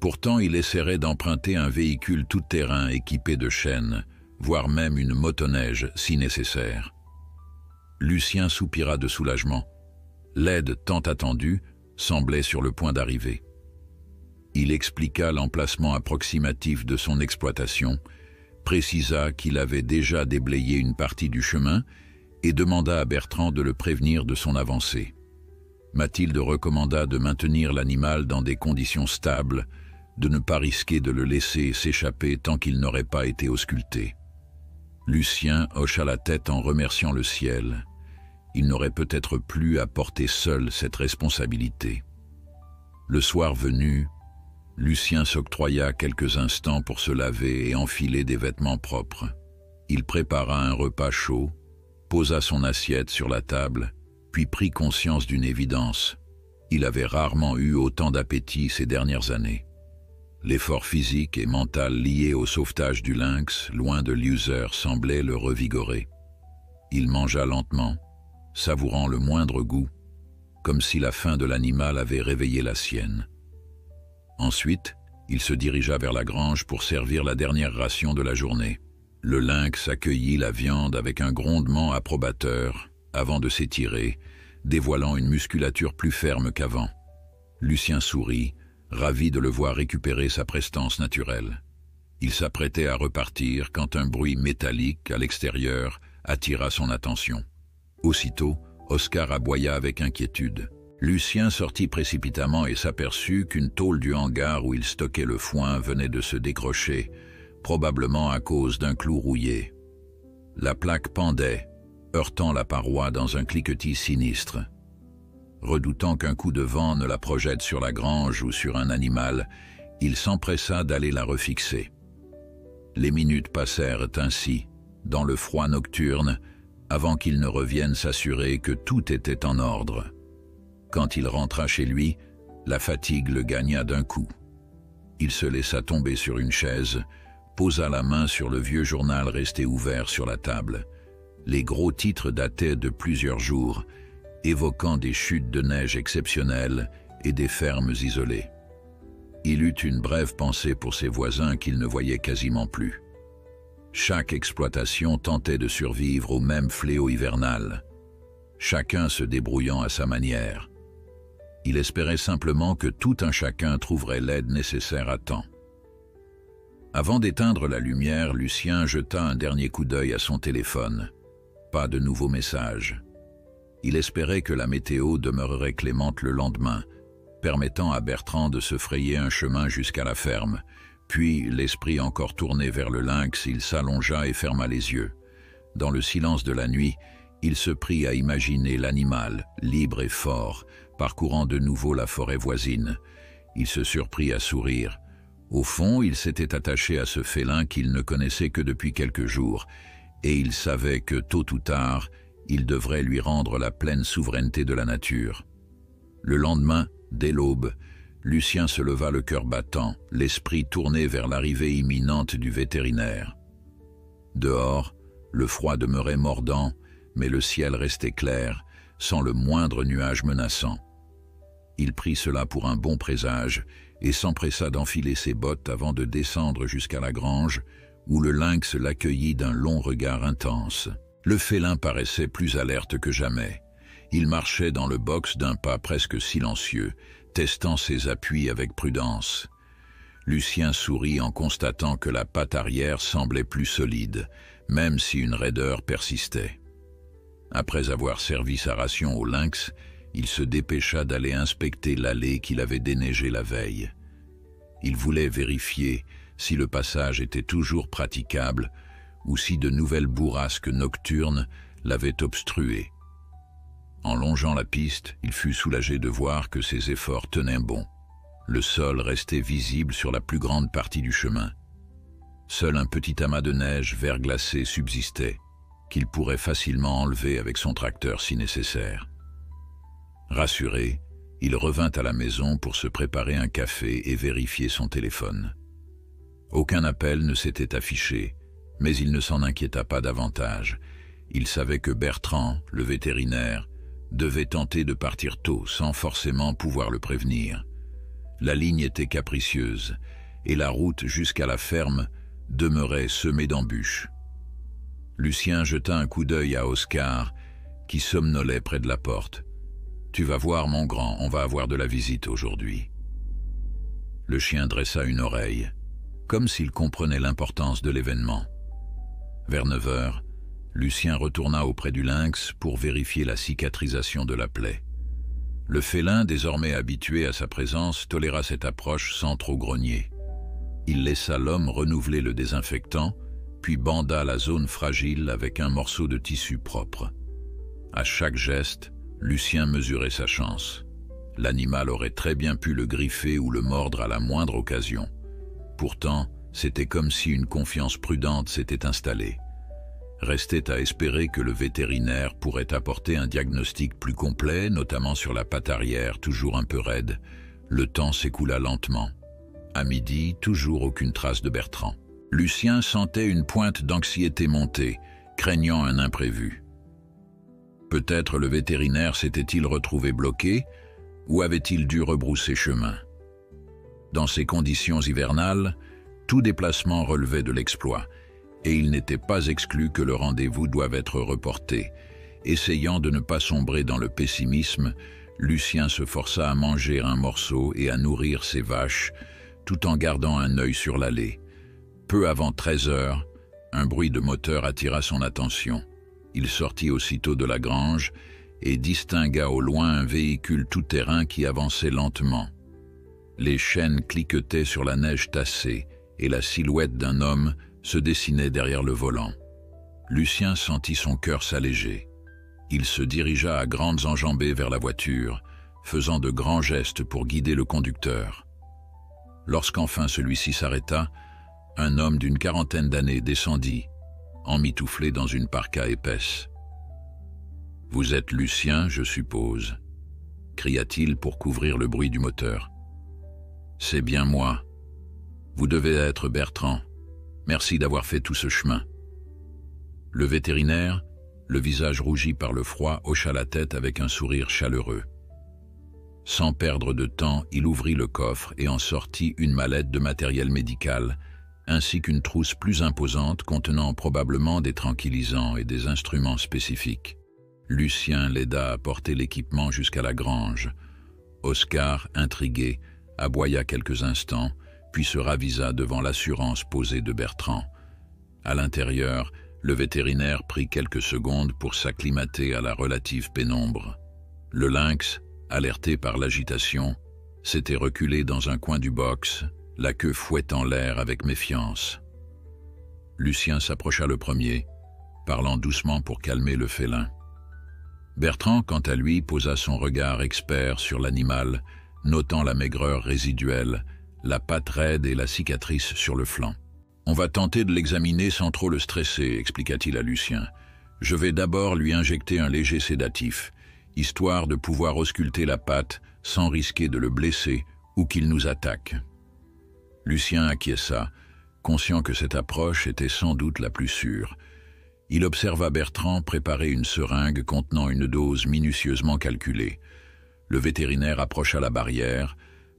Pourtant, il essaierait d'emprunter un véhicule tout-terrain équipé de chaînes, voire même une motoneige si nécessaire. Lucien soupira de soulagement. L'aide tant attendue semblait sur le point d'arriver. Il expliqua l'emplacement approximatif de son exploitation, précisa qu'il avait déjà déblayé une partie du chemin et demanda à Bertrand de le prévenir de son avancée. Mathilde recommanda de maintenir l'animal dans des conditions stables, de ne pas risquer de le laisser s'échapper tant qu'il n'aurait pas été ausculté. Lucien hocha la tête en remerciant le ciel. Il n'aurait peut-être plus à porter seul cette responsabilité. Le soir venu, Lucien s'octroya quelques instants pour se laver et enfiler des vêtements propres. Il prépara un repas chaud, posa son assiette sur la table, puis prit conscience d'une évidence. Il avait rarement eu autant d'appétit ces dernières années. L'effort physique et mental lié au sauvetage du lynx, loin de l'user, semblait le revigorer. Il mangea lentement, savourant le moindre goût, comme si la faim de l'animal avait réveillé la sienne. Ensuite, il se dirigea vers la grange pour servir la dernière ration de la journée. Le lynx accueillit la viande avec un grondement approbateur avant de s'étirer, dévoilant une musculature plus ferme qu'avant. Lucien sourit, ravi de le voir récupérer sa prestance naturelle. Il s'apprêtait à repartir quand un bruit métallique à l'extérieur attira son attention. Aussitôt, Oscar aboya avec inquiétude. Lucien sortit précipitamment et s'aperçut qu'une tôle du hangar où il stockait le foin venait de se décrocher, probablement à cause d'un clou rouillé. La plaque pendait, heurtant la paroi dans un cliquetis sinistre. Redoutant qu'un coup de vent ne la projette sur la grange ou sur un animal, il s'empressa d'aller la refixer. Les minutes passèrent ainsi, dans le froid nocturne, avant qu'il ne revienne s'assurer que tout était en ordre. Quand il rentra chez lui, la fatigue le gagna d'un coup. Il se laissa tomber sur une chaise, posa la main sur le vieux journal resté ouvert sur la table. Les gros titres dataient de plusieurs jours, évoquant des chutes de neige exceptionnelles et des fermes isolées. Il eut une brève pensée pour ses voisins qu'il ne voyait quasiment plus. Chaque exploitation tentait de survivre au même fléau hivernal, chacun se débrouillant à sa manière. Il espérait simplement que tout un chacun trouverait l'aide nécessaire à temps. Avant d'éteindre la lumière, Lucien jeta un dernier coup d'œil à son téléphone. Pas de nouveaux messages. Il espérait que la météo demeurerait clémente le lendemain, permettant à Bertrand de se frayer un chemin jusqu'à la ferme. Puis, l'esprit encore tourné vers le lynx, il s'allongea et ferma les yeux. Dans le silence de la nuit, il se prit à imaginer l'animal, libre et fort, parcourant de nouveau la forêt voisine. Il se surprit à sourire. Au fond, il s'était attaché à ce félin qu'il ne connaissait que depuis quelques jours, et il savait que, tôt ou tard, il devrait lui rendre la pleine souveraineté de la nature. Le lendemain, dès l'aube, Lucien se leva le cœur battant, l'esprit tourné vers l'arrivée imminente du vétérinaire. Dehors, le froid demeurait mordant, mais le ciel restait clair, sans le moindre nuage menaçant. Il prit cela pour un bon présage et s'empressa d'enfiler ses bottes avant de descendre jusqu'à la grange, où le lynx l'accueillit d'un long regard intense. Le félin paraissait plus alerte que jamais. Il marchait dans le box d'un pas presque silencieux, testant ses appuis avec prudence. Lucien sourit en constatant que la patte arrière semblait plus solide, même si une raideur persistait. Après avoir servi sa ration au lynx, il se dépêcha d'aller inspecter l'allée qu'il avait déneigée la veille. Il voulait vérifier si le passage était toujours praticable ou si de nouvelles bourrasques nocturnes l'avaient obstrué. En longeant la piste, il fut soulagé de voir que ses efforts tenaient bon. Le sol restait visible sur la plus grande partie du chemin. Seul un petit amas de neige verglacé subsistait, qu'il pourrait facilement enlever avec son tracteur si nécessaire. Rassuré, il revint à la maison pour se préparer un café et vérifier son téléphone. Aucun appel ne s'était affiché, mais il ne s'en inquiéta pas davantage. Il savait que Bertrand, le vétérinaire, devait tenter de partir tôt sans forcément pouvoir le prévenir. La ligne était capricieuse et la route jusqu'à la ferme demeurait semée d'embûches. Lucien jeta un coup d'œil à Oscar, qui somnolait près de la porte. « Tu vas voir, mon grand, on va avoir de la visite aujourd'hui. » Le chien dressa une oreille, comme s'il comprenait l'importance de l'événement. Vers 9 heures, Lucien retourna auprès du lynx pour vérifier la cicatrisation de la plaie. Le félin, désormais habitué à sa présence, toléra cette approche sans trop grogner. Il laissa l'homme renouveler le désinfectant, puis banda la zone fragile avec un morceau de tissu propre. À chaque geste, Lucien mesurait sa chance. L'animal aurait très bien pu le griffer ou le mordre à la moindre occasion. Pourtant, c'était comme si une confiance prudente s'était installée. Restait à espérer que le vétérinaire pourrait apporter un diagnostic plus complet, notamment sur la patte arrière, toujours un peu raide. Le temps s'écoula lentement. À midi, toujours aucune trace de Bertrand. Lucien sentait une pointe d'anxiété monter, craignant un imprévu. Peut-être le vétérinaire s'était-il retrouvé bloqué ou avait-il dû rebrousser chemin. Dans ces conditions hivernales, tout déplacement relevait de l'exploit, et il n'était pas exclu que le rendez-vous doive être reporté. Essayant de ne pas sombrer dans le pessimisme, Lucien se força à manger un morceau et à nourrir ses vaches, tout en gardant un œil sur l'allée. Peu avant 13 heures, un bruit de moteur attira son attention. Il sortit aussitôt de la grange et distingua au loin un véhicule tout-terrain qui avançait lentement. Les chaînes cliquetaient sur la neige tassée et la silhouette d'un homme se dessinait derrière le volant. Lucien sentit son cœur s'alléger. Il se dirigea à grandes enjambées vers la voiture, faisant de grands gestes pour guider le conducteur. Lorsqu'enfin celui-ci s'arrêta, un homme d'une quarantaine d'années descendit, emmitouflé dans une parka épaisse. « Vous êtes Lucien, je suppose » cria-t-il pour couvrir le bruit du moteur. « C'est bien moi. Vous devez être Bertrand. Merci d'avoir fait tout ce chemin. » Le vétérinaire, le visage rougi par le froid, hocha la tête avec un sourire chaleureux. Sans perdre de temps, il ouvrit le coffre et en sortit une mallette de matériel médical, ainsi qu'une trousse plus imposante contenant probablement des tranquillisants et des instruments spécifiques. Lucien l'aida à porter l'équipement jusqu'à la grange. Oscar, intrigué, aboya quelques instants, puis se ravisa devant l'assurance posée de Bertrand. À l'intérieur, le vétérinaire prit quelques secondes pour s'acclimater à la relative pénombre. Le lynx, alerté par l'agitation, s'était reculé dans un coin du box, la queue fouettant l'air avec méfiance. Lucien s'approcha le premier, parlant doucement pour calmer le félin. Bertrand, quant à lui, posa son regard expert sur l'animal, notant la maigreur résiduelle, la patte raide et la cicatrice sur le flanc. « On va tenter de l'examiner sans trop le stresser », expliqua-t-il à Lucien. « Je vais d'abord lui injecter un léger sédatif, histoire de pouvoir ausculter la patte sans risquer de le blesser ou qu'il nous attaque. » Lucien acquiesça, conscient que cette approche était sans doute la plus sûre. Il observa Bertrand préparer une seringue contenant une dose minutieusement calculée. Le vétérinaire approcha la barrière,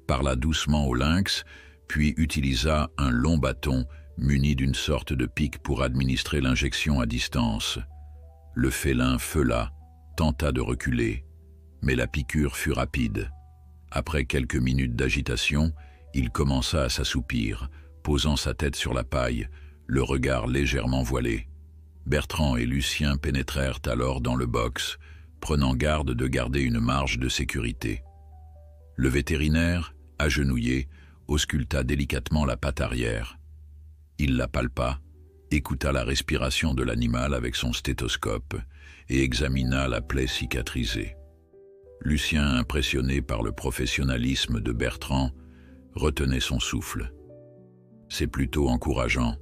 parla doucement au lynx, puis utilisa un long bâton muni d'une sorte de pic pour administrer l'injection à distance. Le félin feula, tenta de reculer, mais la piqûre fut rapide. Après quelques minutes d'agitation, il commença à s'assoupir, posant sa tête sur la paille, le regard légèrement voilé. Bertrand et Lucien pénétrèrent alors dans le box, prenant garde de garder une marge de sécurité. Le vétérinaire, agenouillé, ausculta délicatement la patte arrière. Il la palpa, écouta la respiration de l'animal avec son stéthoscope et examina la plaie cicatrisée. Lucien, impressionné par le professionnalisme de Bertrand, retenait son souffle. « C'est plutôt encourageant »,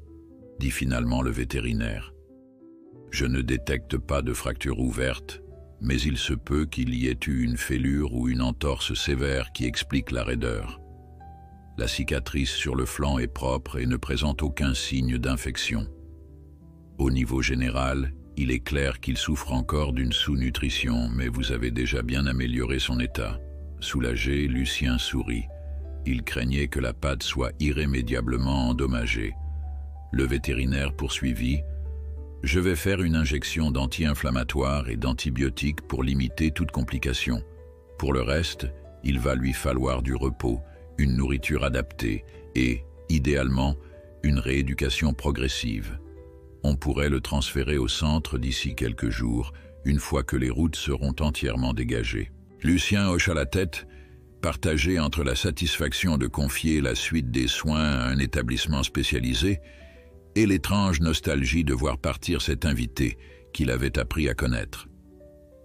dit finalement le vétérinaire. « Je ne détecte pas de fracture ouverte, mais il se peut qu'il y ait eu une fêlure ou une entorse sévère qui explique la raideur. La cicatrice sur le flanc est propre et ne présente aucun signe d'infection. Au niveau général, il est clair qu'il souffre encore d'une sous-nutrition, mais vous avez déjà bien amélioré son état. » Soulagé, Lucien sourit. Il craignait que la patte soit irrémédiablement endommagée. Le vétérinaire poursuivit. « Je vais faire une injection d'anti-inflammatoire et d'antibiotiques pour limiter toute complication. Pour le reste, il va lui falloir du repos, une nourriture adaptée et, idéalement, une rééducation progressive. On pourrait le transférer au centre d'ici quelques jours, une fois que les routes seront entièrement dégagées. » Lucien hocha la tête, partagé entre la satisfaction de confier la suite des soins à un établissement spécialisé et l'étrange nostalgie de voir partir cet invité qu'il avait appris à connaître.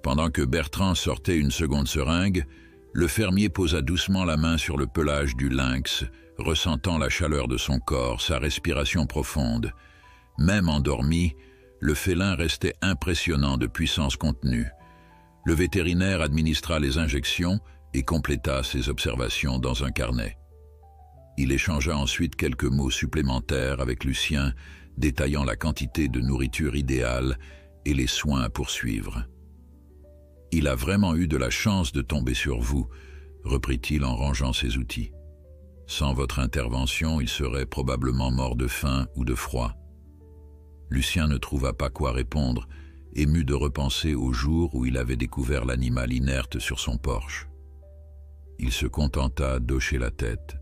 Pendant que Bertrand sortait une seconde seringue, le fermier posa doucement la main sur le pelage du lynx, ressentant la chaleur de son corps, sa respiration profonde. Même endormi, le félin restait impressionnant de puissance contenue. Le vétérinaire administra les injections et compléta ses observations dans un carnet. Il échangea ensuite quelques mots supplémentaires avec Lucien, détaillant la quantité de nourriture idéale et les soins à poursuivre. Il a vraiment eu de la chance de tomber sur vous, reprit-il en rangeant ses outils. Sans votre intervention, il serait probablement mort de faim ou de froid. Lucien ne trouva pas quoi répondre, ému de repenser au jour où il avait découvert l'animal inerte sur son porche. Il se contenta d'hocher la tête,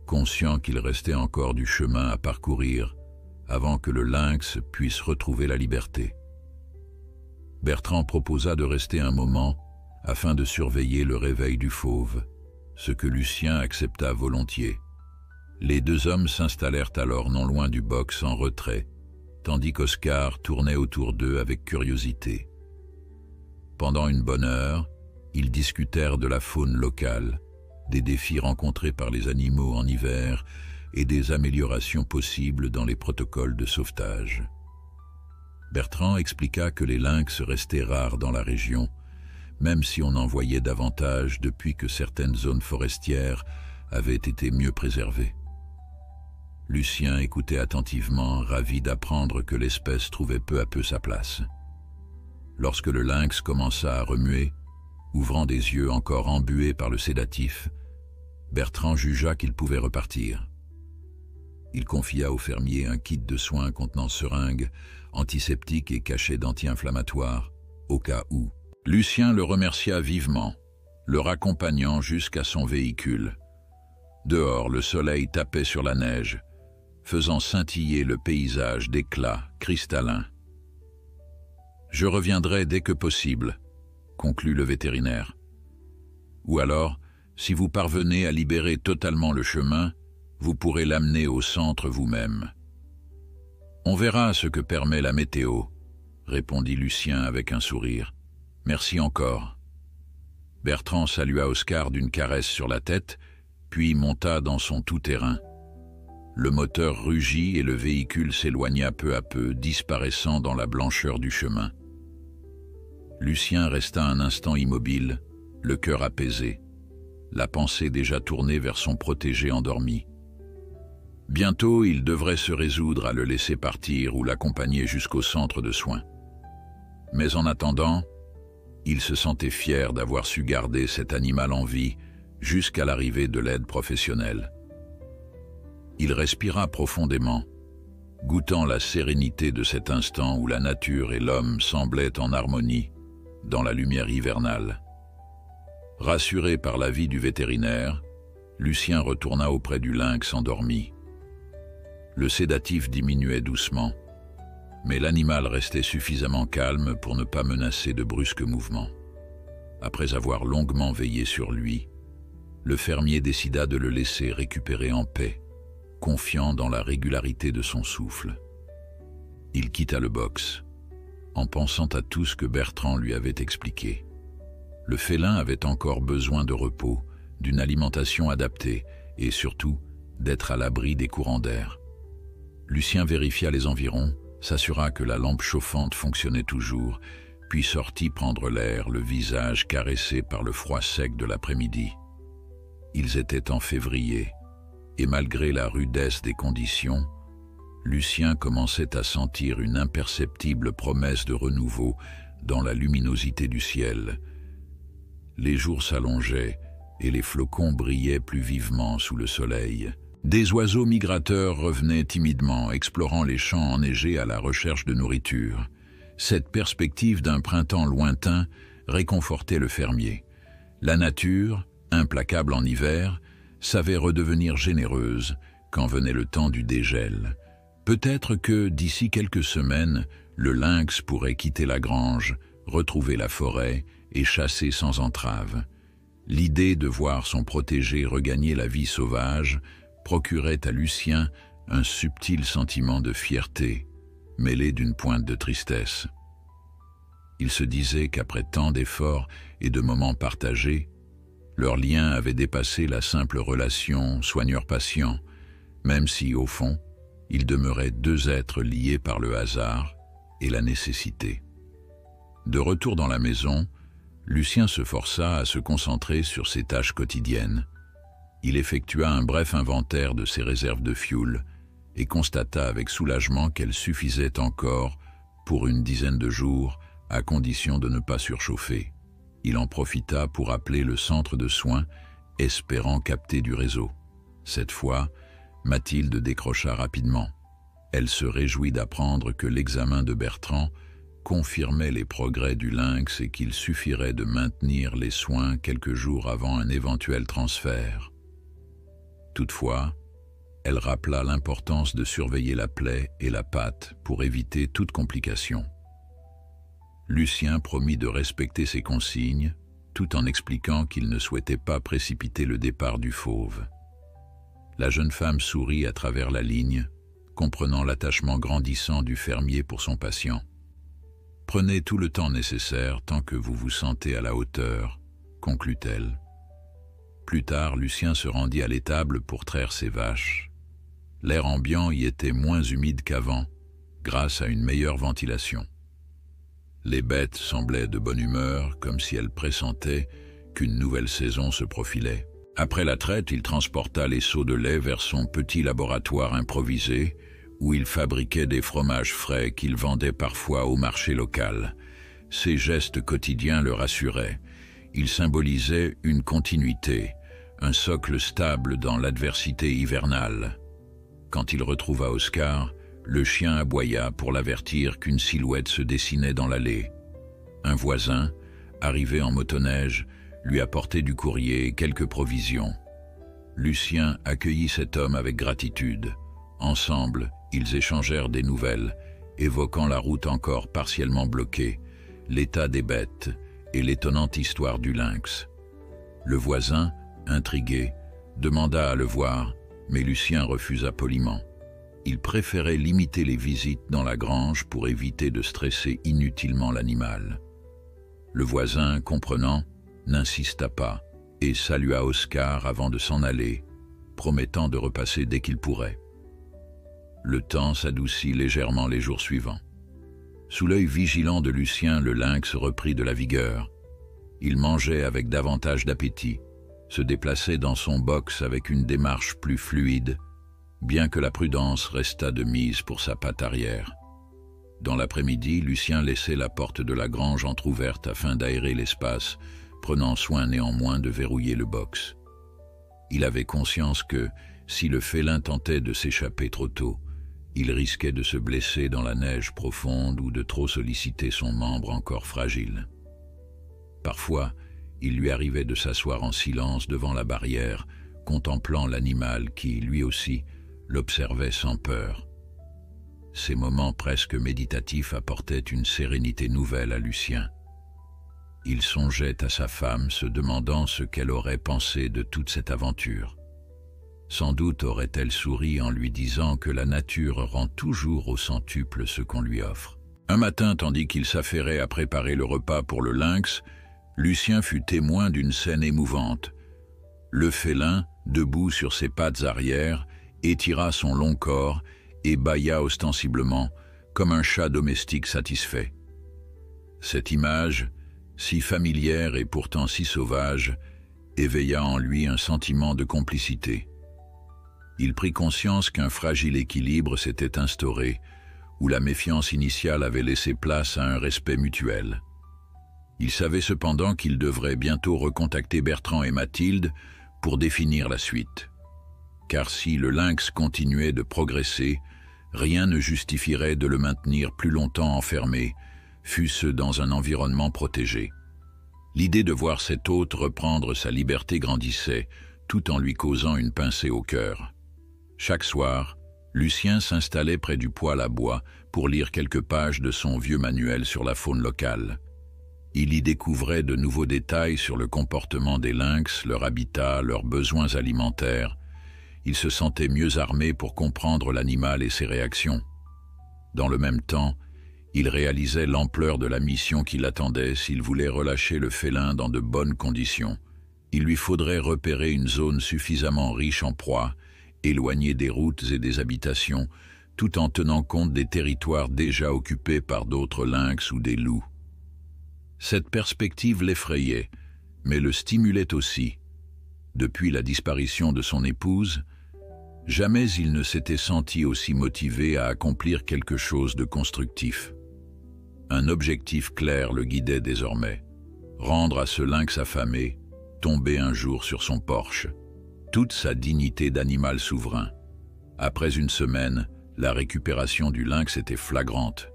conscient qu'il restait encore du chemin à parcourir avant que le lynx puisse retrouver la liberté. Bertrand proposa de rester un moment afin de surveiller le réveil du fauve, ce que Lucien accepta volontiers. Les deux hommes s'installèrent alors non loin du box en retrait, tandis qu'Oscar tournait autour d'eux avec curiosité. Pendant une bonne heure, ils discutèrent de la faune locale, des défis rencontrés par les animaux en hiver et des améliorations possibles dans les protocoles de sauvetage. Bertrand expliqua que les lynx restaient rares dans la région, même si on en voyait davantage depuis que certaines zones forestières avaient été mieux préservées. Lucien écoutait attentivement, ravi d'apprendre que l'espèce trouvait peu à peu sa place. Lorsque le lynx commença à remuer, ouvrant des yeux encore embués par le sédatif, Bertrand jugea qu'il pouvait repartir. Il confia au fermier un kit de soins contenant seringues, antiseptiques et cachets d'anti-inflammatoires, au cas où. Lucien le remercia vivement, le raccompagnant jusqu'à son véhicule. Dehors, le soleil tapait sur la neige, faisant scintiller le paysage d'éclats cristallins. « Je reviendrai dès que possible », conclut le vétérinaire. « Ou alors, si vous parvenez à libérer totalement le chemin, vous pourrez l'amener au centre vous-même. »« On verra ce que permet la météo, » répondit Lucien avec un sourire. « Merci encore. » Bertrand salua Oscar d'une caresse sur la tête, puis monta dans son tout-terrain. Le moteur rugit et le véhicule s'éloigna peu à peu, disparaissant dans la blancheur du chemin. Lucien resta un instant immobile, le cœur apaisé, la pensée déjà tournée vers son protégé endormi. Bientôt, il devrait se résoudre à le laisser partir ou l'accompagner jusqu'au centre de soins. Mais en attendant, il se sentait fier d'avoir su garder cet animal en vie jusqu'à l'arrivée de l'aide professionnelle. Il respira profondément, goûtant la sérénité de cet instant où la nature et l'homme semblaient en harmonie, dans la lumière hivernale. Rassuré par l'avis du vétérinaire, Lucien retourna auprès du lynx endormi. Le sédatif diminuait doucement, mais l'animal restait suffisamment calme pour ne pas menacer de brusques mouvements. Après avoir longuement veillé sur lui, le fermier décida de le laisser récupérer en paix, confiant dans la régularité de son souffle. Il quitta le box, en pensant à tout ce que Bertrand lui avait expliqué. Le félin avait encore besoin de repos, d'une alimentation adaptée et surtout d'être à l'abri des courants d'air. Lucien vérifia les environs, s'assura que la lampe chauffante fonctionnait toujours, puis sortit prendre l'air, le visage caressé par le froid sec de l'après-midi. Ils étaient en février, et malgré la rudesse des conditions, Lucien commençait à sentir une imperceptible promesse de renouveau dans la luminosité du ciel. Les jours s'allongeaient et les flocons brillaient plus vivement sous le soleil. Des oiseaux migrateurs revenaient timidement, explorant les champs enneigés à la recherche de nourriture. Cette perspective d'un printemps lointain réconfortait le fermier. La nature, implacable en hiver, savait redevenir généreuse quand venait le temps du dégel. Peut-être que, d'ici quelques semaines, le lynx pourrait quitter la grange, retrouver la forêt et chasser sans entrave. L'idée de voir son protégé regagner la vie sauvage procurait à Lucien un subtil sentiment de fierté, mêlé d'une pointe de tristesse. Il se disait qu'après tant d'efforts et de moments partagés, leur lien avait dépassé la simple relation soigneur-patient, même si, au fond, ils demeuraient deux êtres liés par le hasard et la nécessité. De retour dans la maison, Lucien se força à se concentrer sur ses tâches quotidiennes. Il effectua un bref inventaire de ses réserves de fioul et constata avec soulagement qu'elles suffisaient encore pour une dizaine de jours, à condition de ne pas surchauffer. Il en profita pour appeler le centre de soins, espérant capter du réseau. Cette fois, Mathilde décrocha rapidement. Elle se réjouit d'apprendre que l'examen de Bertrand confirmait les progrès du lynx et qu'il suffirait de maintenir les soins quelques jours avant un éventuel transfert. Toutefois, elle rappela l'importance de surveiller la plaie et la patte pour éviter toute complication. Lucien promit de respecter ses consignes, tout en expliquant qu'il ne souhaitait pas précipiter le départ du fauve. La jeune femme sourit à travers la ligne, comprenant l'attachement grandissant du fermier pour son patient. « Prenez tout le temps nécessaire tant que vous vous sentez à la hauteur », conclut-elle. Plus tard, Lucien se rendit à l'étable pour traire ses vaches. L'air ambiant y était moins humide qu'avant, grâce à une meilleure ventilation. Les bêtes semblaient de bonne humeur, comme si elles pressentaient qu'une nouvelle saison se profilait. Après la traite, il transporta les seaux de lait vers son petit laboratoire improvisé, où il fabriquait des fromages frais qu'il vendait parfois au marché local. Ses gestes quotidiens le rassuraient. Ils symbolisaient une continuité, un socle stable dans l'adversité hivernale. Quand il retrouva Oscar, le chien aboya pour l'avertir qu'une silhouette se dessinait dans l'allée. Un voisin, arrivé en motoneige, lui apportait du courrier et quelques provisions. Lucien accueillit cet homme avec gratitude. Ensemble, ils échangèrent des nouvelles, évoquant la route encore partiellement bloquée, l'état des bêtes et l'étonnante histoire du lynx. Le voisin, intrigué, demanda à le voir, mais Lucien refusa poliment. Il préférait limiter les visites dans la grange pour éviter de stresser inutilement l'animal. Le voisin, comprenant, n'insista pas et salua Oscar avant de s'en aller, promettant de repasser dès qu'il pourrait. Le temps s'adoucit légèrement les jours suivants. Sous l'œil vigilant de Lucien, le lynx reprit de la vigueur. Il mangeait avec davantage d'appétit, se déplaçait dans son box avec une démarche plus fluide, bien que la prudence restât de mise pour sa patte arrière. Dans l'après-midi, Lucien laissait la porte de la grange entr'ouverte afin d'aérer l'espace, prenant soin néanmoins de verrouiller le box. Il avait conscience que, si le félin tentait de s'échapper trop tôt, il risquait de se blesser dans la neige profonde ou de trop solliciter son membre encore fragile. Parfois, il lui arrivait de s'asseoir en silence devant la barrière, contemplant l'animal qui, lui aussi, l'observait sans peur. Ces moments presque méditatifs apportaient une sérénité nouvelle à Lucien. Il songeait à sa femme, se demandant ce qu'elle aurait pensé de toute cette aventure. Sans doute aurait-elle souri en lui disant que la nature rend toujours au centuple ce qu'on lui offre. Un matin, tandis qu'il s'affairait à préparer le repas pour le lynx, Lucien fut témoin d'une scène émouvante. Le félin, debout sur ses pattes arrière, étira son long corps et bâilla ostensiblement, comme un chat domestique satisfait. Cette image, si familière et pourtant si sauvage, éveilla en lui un sentiment de complicité. Il prit conscience qu'un fragile équilibre s'était instauré, où la méfiance initiale avait laissé place à un respect mutuel. Il savait cependant qu'il devrait bientôt recontacter Bertrand et Mathilde pour définir la suite. Car si le lynx continuait de progresser, rien ne justifierait de le maintenir plus longtemps enfermé, fût-ce dans un environnement protégé. L'idée de voir cet hôte reprendre sa liberté grandissait, tout en lui causant une pincée au cœur. Chaque soir, Lucien s'installait près du poêle à bois pour lire quelques pages de son vieux manuel sur la faune locale. Il y découvrait de nouveaux détails sur le comportement des lynx, leur habitat, leurs besoins alimentaires. Il se sentait mieux armé pour comprendre l'animal et ses réactions. Dans le même temps, il réalisait l'ampleur de la mission qui l'attendait s'il voulait relâcher le félin dans de bonnes conditions. Il lui faudrait repérer une zone suffisamment riche en proies, éloignée des routes et des habitations, tout en tenant compte des territoires déjà occupés par d'autres lynx ou des loups. Cette perspective l'effrayait, mais le stimulait aussi. Depuis la disparition de son épouse, jamais il ne s'était senti aussi motivé à accomplir quelque chose de constructif. Un objectif clair le guidait désormais, rendre à ce lynx affamé, tombé un jour sur son porche, toute sa dignité d'animal souverain. Après une semaine, la récupération du lynx était flagrante.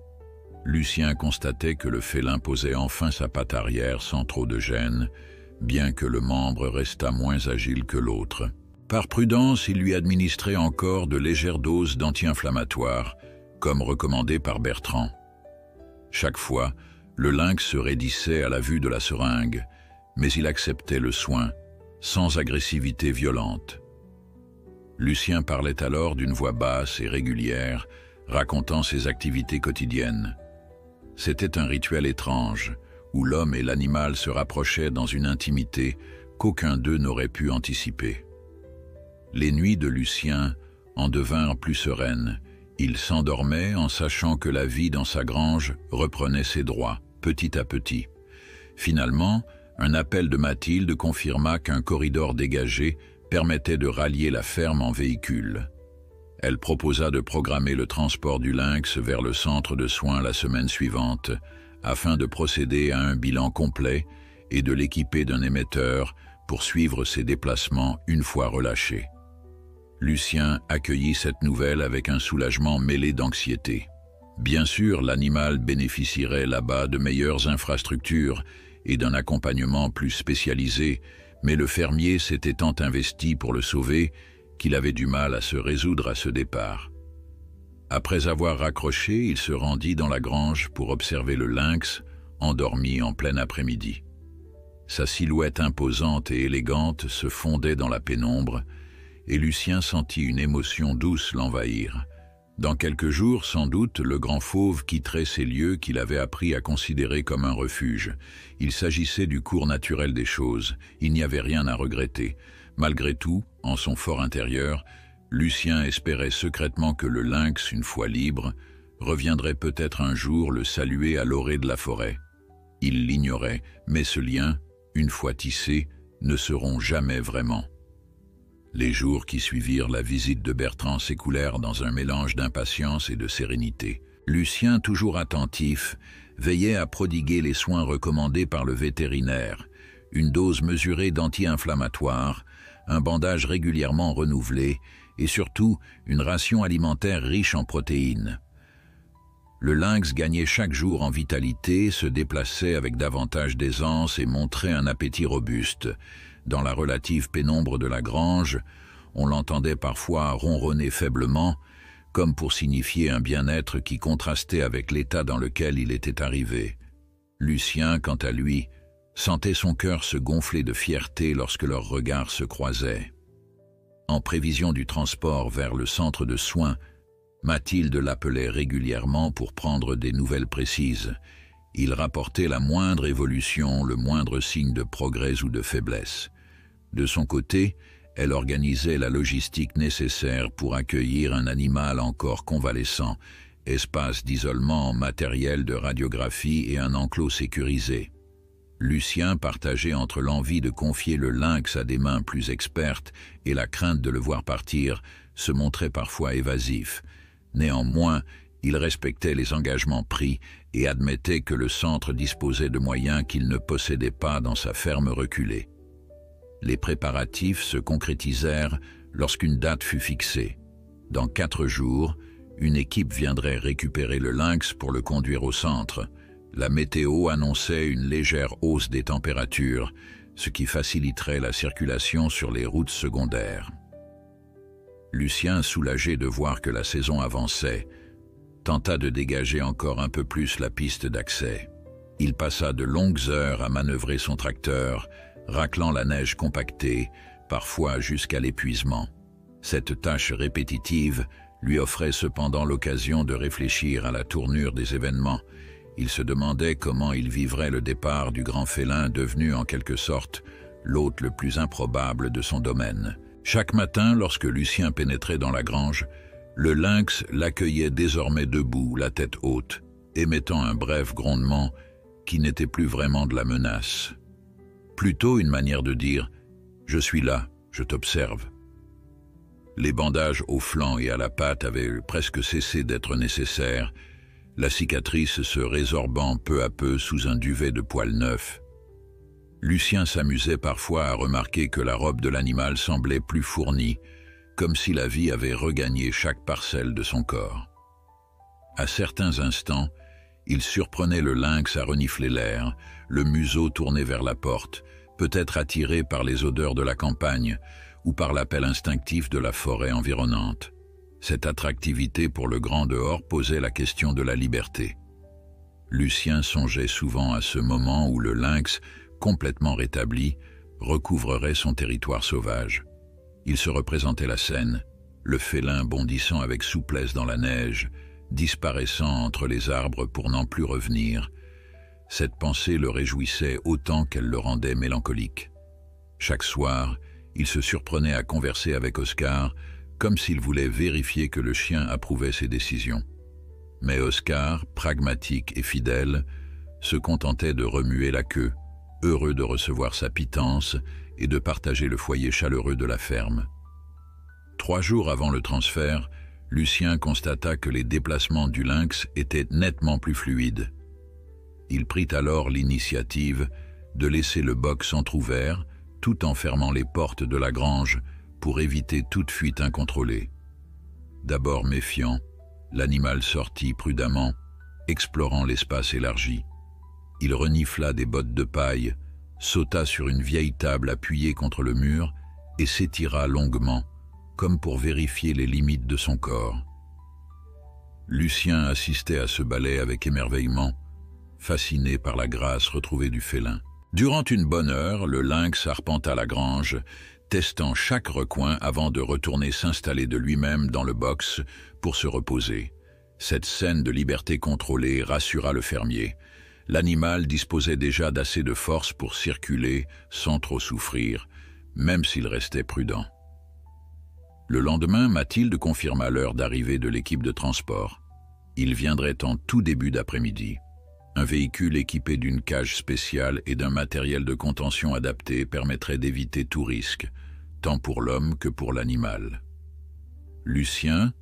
Lucien constatait que le félin posait enfin sa patte arrière sans trop de gêne, bien que le membre restât moins agile que l'autre. Par prudence, il lui administrait encore de légères doses d'anti-inflammatoires, comme recommandé par Bertrand. Chaque fois, le lynx se raidissait à la vue de la seringue, mais il acceptait le soin, sans agressivité violente. Lucien parlait alors d'une voix basse et régulière, racontant ses activités quotidiennes. C'était un rituel étrange, où l'homme et l'animal se rapprochaient dans une intimité qu'aucun d'eux n'aurait pu anticiper. Les nuits de Lucien en devinrent plus sereines. Il s'endormait en sachant que la vie dans sa grange reprenait ses droits, petit à petit. Finalement, un appel de Mathilde confirma qu'un corridor dégagé permettait de rallier la ferme en véhicule. Elle proposa de programmer le transport du lynx vers le centre de soins la semaine suivante, afin de procéder à un bilan complet et de l'équiper d'un émetteur pour suivre ses déplacements une fois relâché. Lucien accueillit cette nouvelle avec un soulagement mêlé d'anxiété. Bien sûr, l'animal bénéficierait là-bas de meilleures infrastructures et d'un accompagnement plus spécialisé, mais le fermier s'était tant investi pour le sauver qu'il avait du mal à se résoudre à ce départ. Après avoir raccroché, il se rendit dans la grange pour observer le lynx, endormi en plein après-midi. Sa silhouette imposante et élégante se fondait dans la pénombre, et Lucien sentit une émotion douce l'envahir. Dans quelques jours, sans doute, le grand fauve quitterait ces lieux qu'il avait appris à considérer comme un refuge. Il s'agissait du cours naturel des choses, il n'y avait rien à regretter. Malgré tout, en son fort intérieur, Lucien espérait secrètement que le lynx, une fois libre, reviendrait peut-être un jour le saluer à l'orée de la forêt. Il l'ignorait, mais ce lien, une fois tissé, ne se rompt jamais vraiment. Les jours qui suivirent la visite de Bertrand s'écoulèrent dans un mélange d'impatience et de sérénité. Lucien, toujours attentif, veillait à prodiguer les soins recommandés par le vétérinaire, une dose mesurée d'anti-inflammatoires, un bandage régulièrement renouvelé et surtout une ration alimentaire riche en protéines. Le lynx gagnait chaque jour en vitalité, se déplaçait avec davantage d'aisance et montrait un appétit robuste. Dans la relative pénombre de la grange, on l'entendait parfois ronronner faiblement, comme pour signifier un bien-être qui contrastait avec l'état dans lequel il était arrivé. Lucien, quant à lui, sentait son cœur se gonfler de fierté lorsque leurs regards se croisaient. En prévision du transport vers le centre de soins, Mathilde l'appelait régulièrement pour prendre des nouvelles précises. Il rapportait la moindre évolution, le moindre signe de progrès ou de faiblesse. De son côté, elle organisait la logistique nécessaire pour accueillir un animal encore convalescent, espace d'isolement, matériel de radiographie et un enclos sécurisé. Lucien partageait entre l'envie de confier le lynx à des mains plus expertes et la crainte de le voir partir, se montrait parfois évasif. Néanmoins, il respectait les engagements pris et admettait que le centre disposait de moyens qu'il ne possédait pas dans sa ferme reculée. Les préparatifs se concrétisèrent lorsqu'une date fut fixée. Dans 4 jours, une équipe viendrait récupérer le lynx pour le conduire au centre. La météo annonçait une légère hausse des températures, ce qui faciliterait la circulation sur les routes secondaires. Lucien, soulagé de voir que la saison avançait, tenta de dégager encore un peu plus la piste d'accès. Il passa de longues heures à manœuvrer son tracteur, raclant la neige compactée, parfois jusqu'à l'épuisement. Cette tâche répétitive lui offrait cependant l'occasion de réfléchir à la tournure des événements. Il se demandait comment il vivrait le départ du grand félin devenu en quelque sorte l'hôte le plus improbable de son domaine. Chaque matin, lorsque Lucien pénétrait dans la grange, le lynx l'accueillait désormais debout, la tête haute, émettant un bref grondement qui n'était plus vraiment de la menace. Plutôt une manière de dire « Je suis là, je t'observe ». Les bandages aux flancs et à la patte avaient presque cessé d'être nécessaires, la cicatrice se résorbant peu à peu sous un duvet de poils neufs. Lucien s'amusait parfois à remarquer que la robe de l'animal semblait plus fournie, comme si la vie avait regagné chaque parcelle de son corps. À certains instants, il surprenait le lynx à renifler l'air, le museau tourné vers la porte, peut-être attiré par les odeurs de la campagne ou par l'appel instinctif de la forêt environnante. Cette attractivité pour le grand dehors posait la question de la liberté. Lucien songeait souvent à ce moment où le lynx, complètement rétabli, recouvrerait son territoire sauvage. Il se représentait la scène, le félin bondissant avec souplesse dans la neige, disparaissant entre les arbres pour n'en plus revenir. Cette pensée le réjouissait autant qu'elle le rendait mélancolique. Chaque soir, il se surprenait à converser avec Oscar, comme s'il voulait vérifier que le chien approuvait ses décisions. Mais Oscar, pragmatique et fidèle, se contentait de remuer la queue, heureux de recevoir sa pitance et de partager le foyer chaleureux de la ferme. 3 jours avant le transfert, Lucien constata que les déplacements du lynx étaient nettement plus fluides. Il prit alors l'initiative de laisser le box entrouvert, tout en fermant les portes de la grange pour éviter toute fuite incontrôlée. D'abord méfiant, l'animal sortit prudemment, explorant l'espace élargi. Il renifla des bottes de paille, sauta sur une vieille table appuyée contre le mur et s'étira longuement, comme pour vérifier les limites de son corps. Lucien assistait à ce ballet avec émerveillement, fasciné par la grâce retrouvée du félin. Durant une bonne heure, le lynx arpenta la grange, testant chaque recoin avant de retourner s'installer de lui-même dans le box pour se reposer. Cette scène de liberté contrôlée rassura le fermier. L'animal disposait déjà d'assez de force pour circuler sans trop souffrir, même s'il restait prudent. Le lendemain, Mathilde confirma l'heure d'arrivée de l'équipe de transport. Il viendrait en tout début d'après-midi. Un véhicule équipé d'une cage spéciale et d'un matériel de contention adapté permettrait d'éviter tout risque, tant pour l'homme que pour l'animal. Lucien,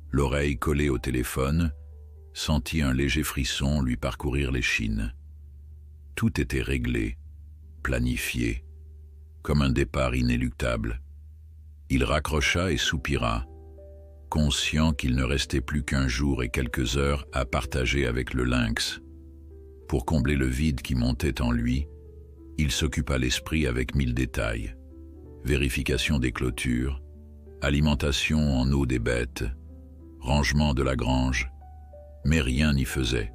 l'oreille collée au téléphone, sentit un léger frisson lui parcourir l'échine. Tout était réglé, planifié, comme un départ inéluctable. Il raccrocha et soupira, conscient qu'il ne restait plus qu'un jour et quelques heures à partager avec le lynx. Pour combler le vide qui montait en lui, il s'occupa l'esprit avec 1000 détails. Vérification des clôtures, alimentation en eau des bêtes, rangement de la grange, mais rien n'y faisait.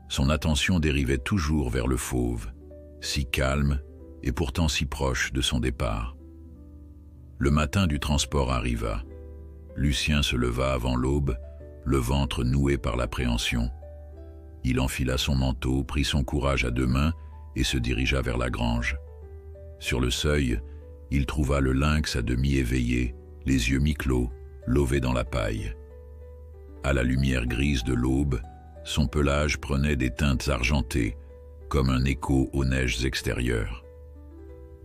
Son attention dérivait toujours vers le fauve, si calme et pourtant si proche de son départ. Le matin du transport arriva. Lucien se leva avant l'aube, le ventre noué par l'appréhension. Il enfila son manteau, prit son courage à 2 mains et se dirigea vers la grange. Sur le seuil, il trouva le lynx à demi éveillé, les yeux mi-clos, lové dans la paille. À la lumière grise de l'aube, son pelage prenait des teintes argentées, comme un écho aux neiges extérieures.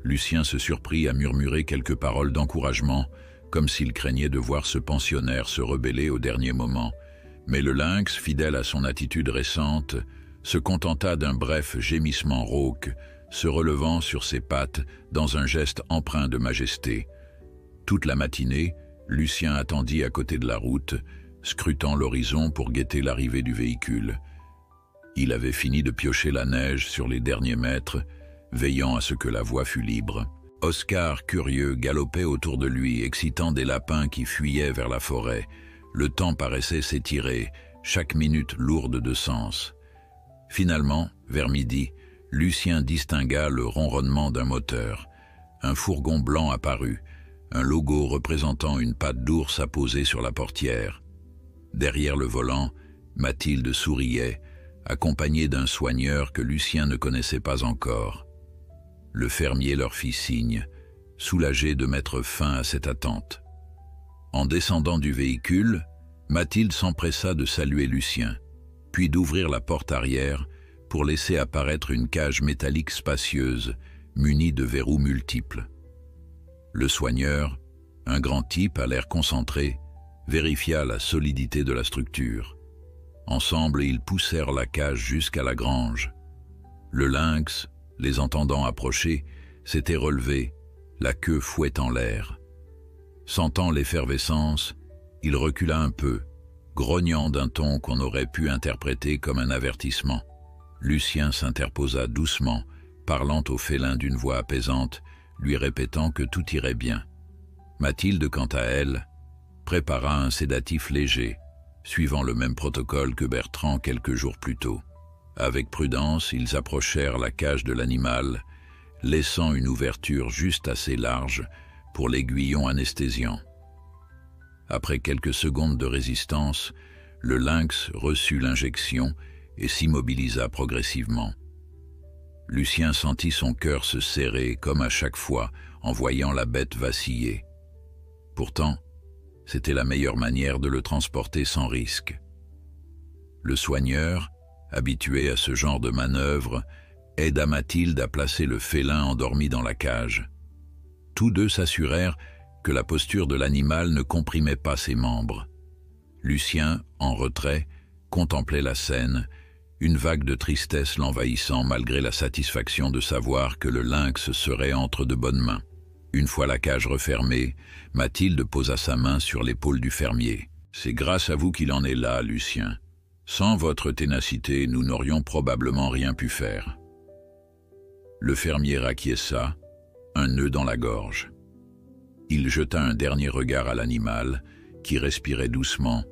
Lucien se surprit à murmurer quelques paroles d'encouragement, comme s'il craignait de voir ce pensionnaire se rebeller au dernier moment. Mais le lynx, fidèle à son attitude récente, se contenta d'un bref gémissement rauque, se relevant sur ses pattes dans un geste empreint de majesté. Toute la matinée, Lucien attendit à côté de la route, scrutant l'horizon pour guetter l'arrivée du véhicule. Il avait fini de piocher la neige sur les derniers mètres, veillant à ce que la voie fût libre. Oscar, curieux, galopait autour de lui, excitant des lapins qui fuyaient vers la forêt. Le temps paraissait s'étirer, chaque minute lourde de sens. Finalement, vers midi, Lucien distingua le ronronnement d'un moteur. Un fourgon blanc apparut, un logo représentant une patte d'ours apposée sur la portière. Derrière le volant, Mathilde souriait, accompagnée d'un soigneur que Lucien ne connaissait pas encore. Le fermier leur fit signe, soulagé de mettre fin à cette attente. En descendant du véhicule, Mathilde s'empressa de saluer Lucien, puis d'ouvrir la porte arrière pour laisser apparaître une cage métallique spacieuse, munie de verrous multiples. Le soigneur, un grand type à l'air concentré, vérifia la solidité de la structure. Ensemble, ils poussèrent la cage jusqu'à la grange. Le lynx, les entendant approcher, s'était relevé, la queue fouettant l'air. Sentant l'effervescence, il recula un peu, grognant d'un ton qu'on aurait pu interpréter comme un avertissement. Lucien s'interposa doucement, parlant au félin d'une voix apaisante, lui répétant que tout irait bien. Mathilde, quant à elle, prépara un sédatif léger, suivant le même protocole que Bertrand quelques jours plus tôt. Avec prudence, ils approchèrent la cage de l'animal, laissant une ouverture juste assez large pour l'aiguillon anesthésiant. Après quelques secondes de résistance, le lynx reçut l'injection et s'immobilisa progressivement. Lucien sentit son cœur se serrer comme à chaque fois en voyant la bête vaciller. Pourtant, c'était la meilleure manière de le transporter sans risque. Le soigneur, habitué à ce genre de manœuvre, aida Mathilde à placer le félin endormi dans la cage. Tous deux s'assurèrent que la posture de l'animal ne comprimait pas ses membres. Lucien, en retrait, contemplait la scène, une vague de tristesse l'envahissant malgré la satisfaction de savoir que le lynx serait entre de bonnes mains. Une fois la cage refermée, Mathilde posa sa main sur l'épaule du fermier. « C'est grâce à vous qu'il en est là, Lucien. Sans votre ténacité, nous n'aurions probablement rien pu faire. » Le fermier acquiesça, un nœud dans la gorge. Il jeta un dernier regard à l'animal, qui respirait doucement,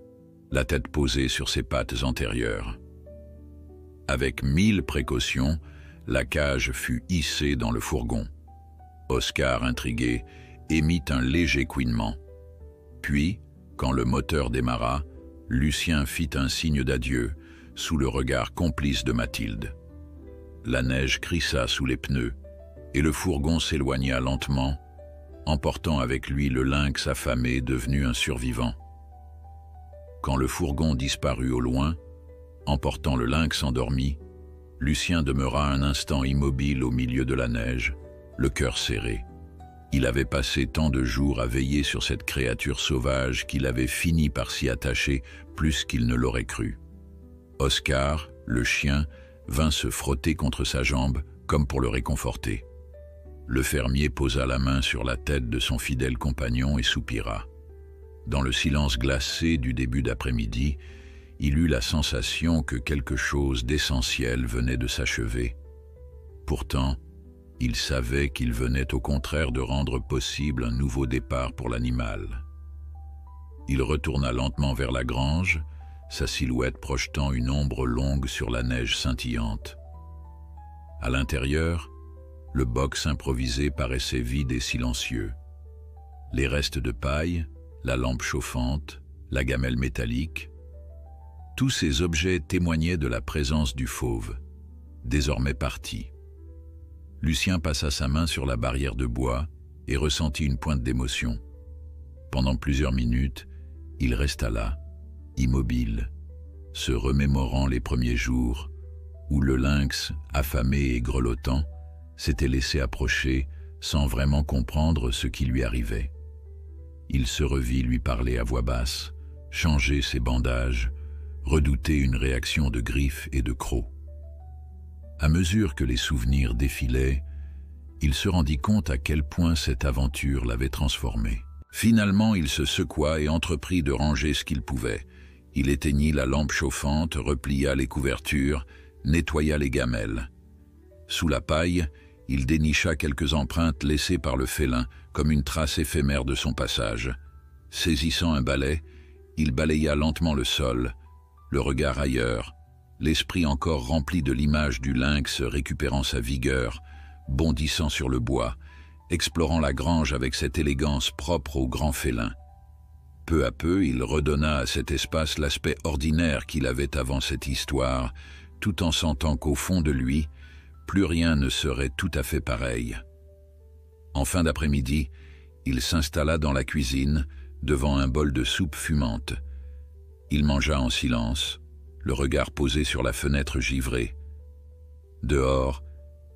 la tête posée sur ses pattes antérieures. Avec 1000 précautions, la cage fut hissée dans le fourgon. Oscar, intrigué, émit un léger couinement. Puis, quand le moteur démarra, Lucien fit un signe d'adieu, sous le regard complice de Mathilde. La neige crissa sous les pneus, et le fourgon s'éloigna lentement, emportant avec lui le lynx affamé devenu un survivant. Quand le fourgon disparut au loin, emportant le lynx endormi, Lucien demeura un instant immobile au milieu de la neige, le cœur serré. Il avait passé tant de jours à veiller sur cette créature sauvage qu'il avait fini par s'y attacher plus qu'il ne l'aurait cru. Oscar, le chien, vint se frotter contre sa jambe comme pour le réconforter. Le fermier posa la main sur la tête de son fidèle compagnon et soupira. Dans le silence glacé du début d'après-midi, il eut la sensation que quelque chose d'essentiel venait de s'achever. Pourtant, il savait qu'il venait au contraire de rendre possible un nouveau départ pour l'animal. Il retourna lentement vers la grange, sa silhouette projetant une ombre longue sur la neige scintillante. À l'intérieur, le box improvisé paraissait vide et silencieux. Les restes de paille, la lampe chauffante, la gamelle métallique, tous ces objets témoignaient de la présence du fauve, désormais parti. Lucien passa sa main sur la barrière de bois et ressentit une pointe d'émotion. Pendant plusieurs minutes, il resta là, immobile, se remémorant les premiers jours où le lynx, affamé et grelottant, s'était laissé approcher sans vraiment comprendre ce qui lui arrivait. Il se revit lui parler à voix basse, changer ses bandages, redouter une réaction de griffes et de crocs. À mesure que les souvenirs défilaient, il se rendit compte à quel point cette aventure l'avait transformé. Finalement, il se secoua et entreprit de ranger ce qu'il pouvait. Il éteignit la lampe chauffante, replia les couvertures, nettoya les gamelles. Sous la paille, il dénicha quelques empreintes laissées par le félin, comme une trace éphémère de son passage. Saisissant un balai, il balaya lentement le sol, le regard ailleurs, l'esprit encore rempli de l'image du lynx récupérant sa vigueur, bondissant sur le bois, explorant la grange avec cette élégance propre au grand félin. Peu à peu, il redonna à cet espace l'aspect ordinaire qu'il avait avant cette histoire, tout en sentant qu'au fond de lui, plus rien ne serait tout à fait pareil. En fin d'après-midi, il s'installa dans la cuisine, devant un bol de soupe fumante. Il mangea en silence, le regard posé sur la fenêtre givrée. Dehors,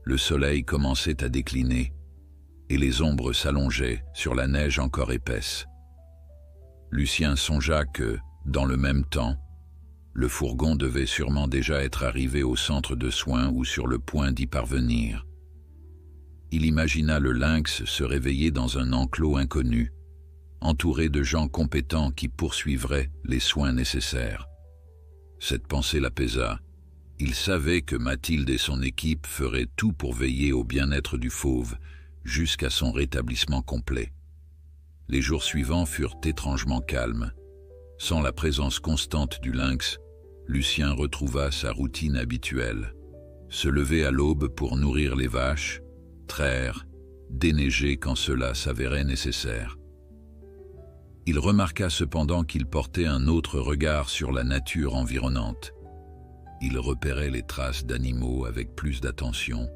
le soleil commençait à décliner, et les ombres s'allongeaient sur la neige encore épaisse. Lucien songea que, dans le même temps, le fourgon devait sûrement déjà être arrivé au centre de soins ou sur le point d'y parvenir. Il imagina le lynx se réveiller dans un enclos inconnu, entouré de gens compétents qui poursuivraient les soins nécessaires. Cette pensée l'apaisa. Il savait que Mathilde et son équipe feraient tout pour veiller au bien-être du fauve, jusqu'à son rétablissement complet. Les jours suivants furent étrangement calmes. Sans la présence constante du lynx, Lucien retrouva sa routine habituelle. Se lever à l'aube pour nourrir les vaches, traire, déneiger quand cela s'avérait nécessaire. Il remarqua cependant qu'il portait un autre regard sur la nature environnante. Il repérait les traces d'animaux avec plus d'attention,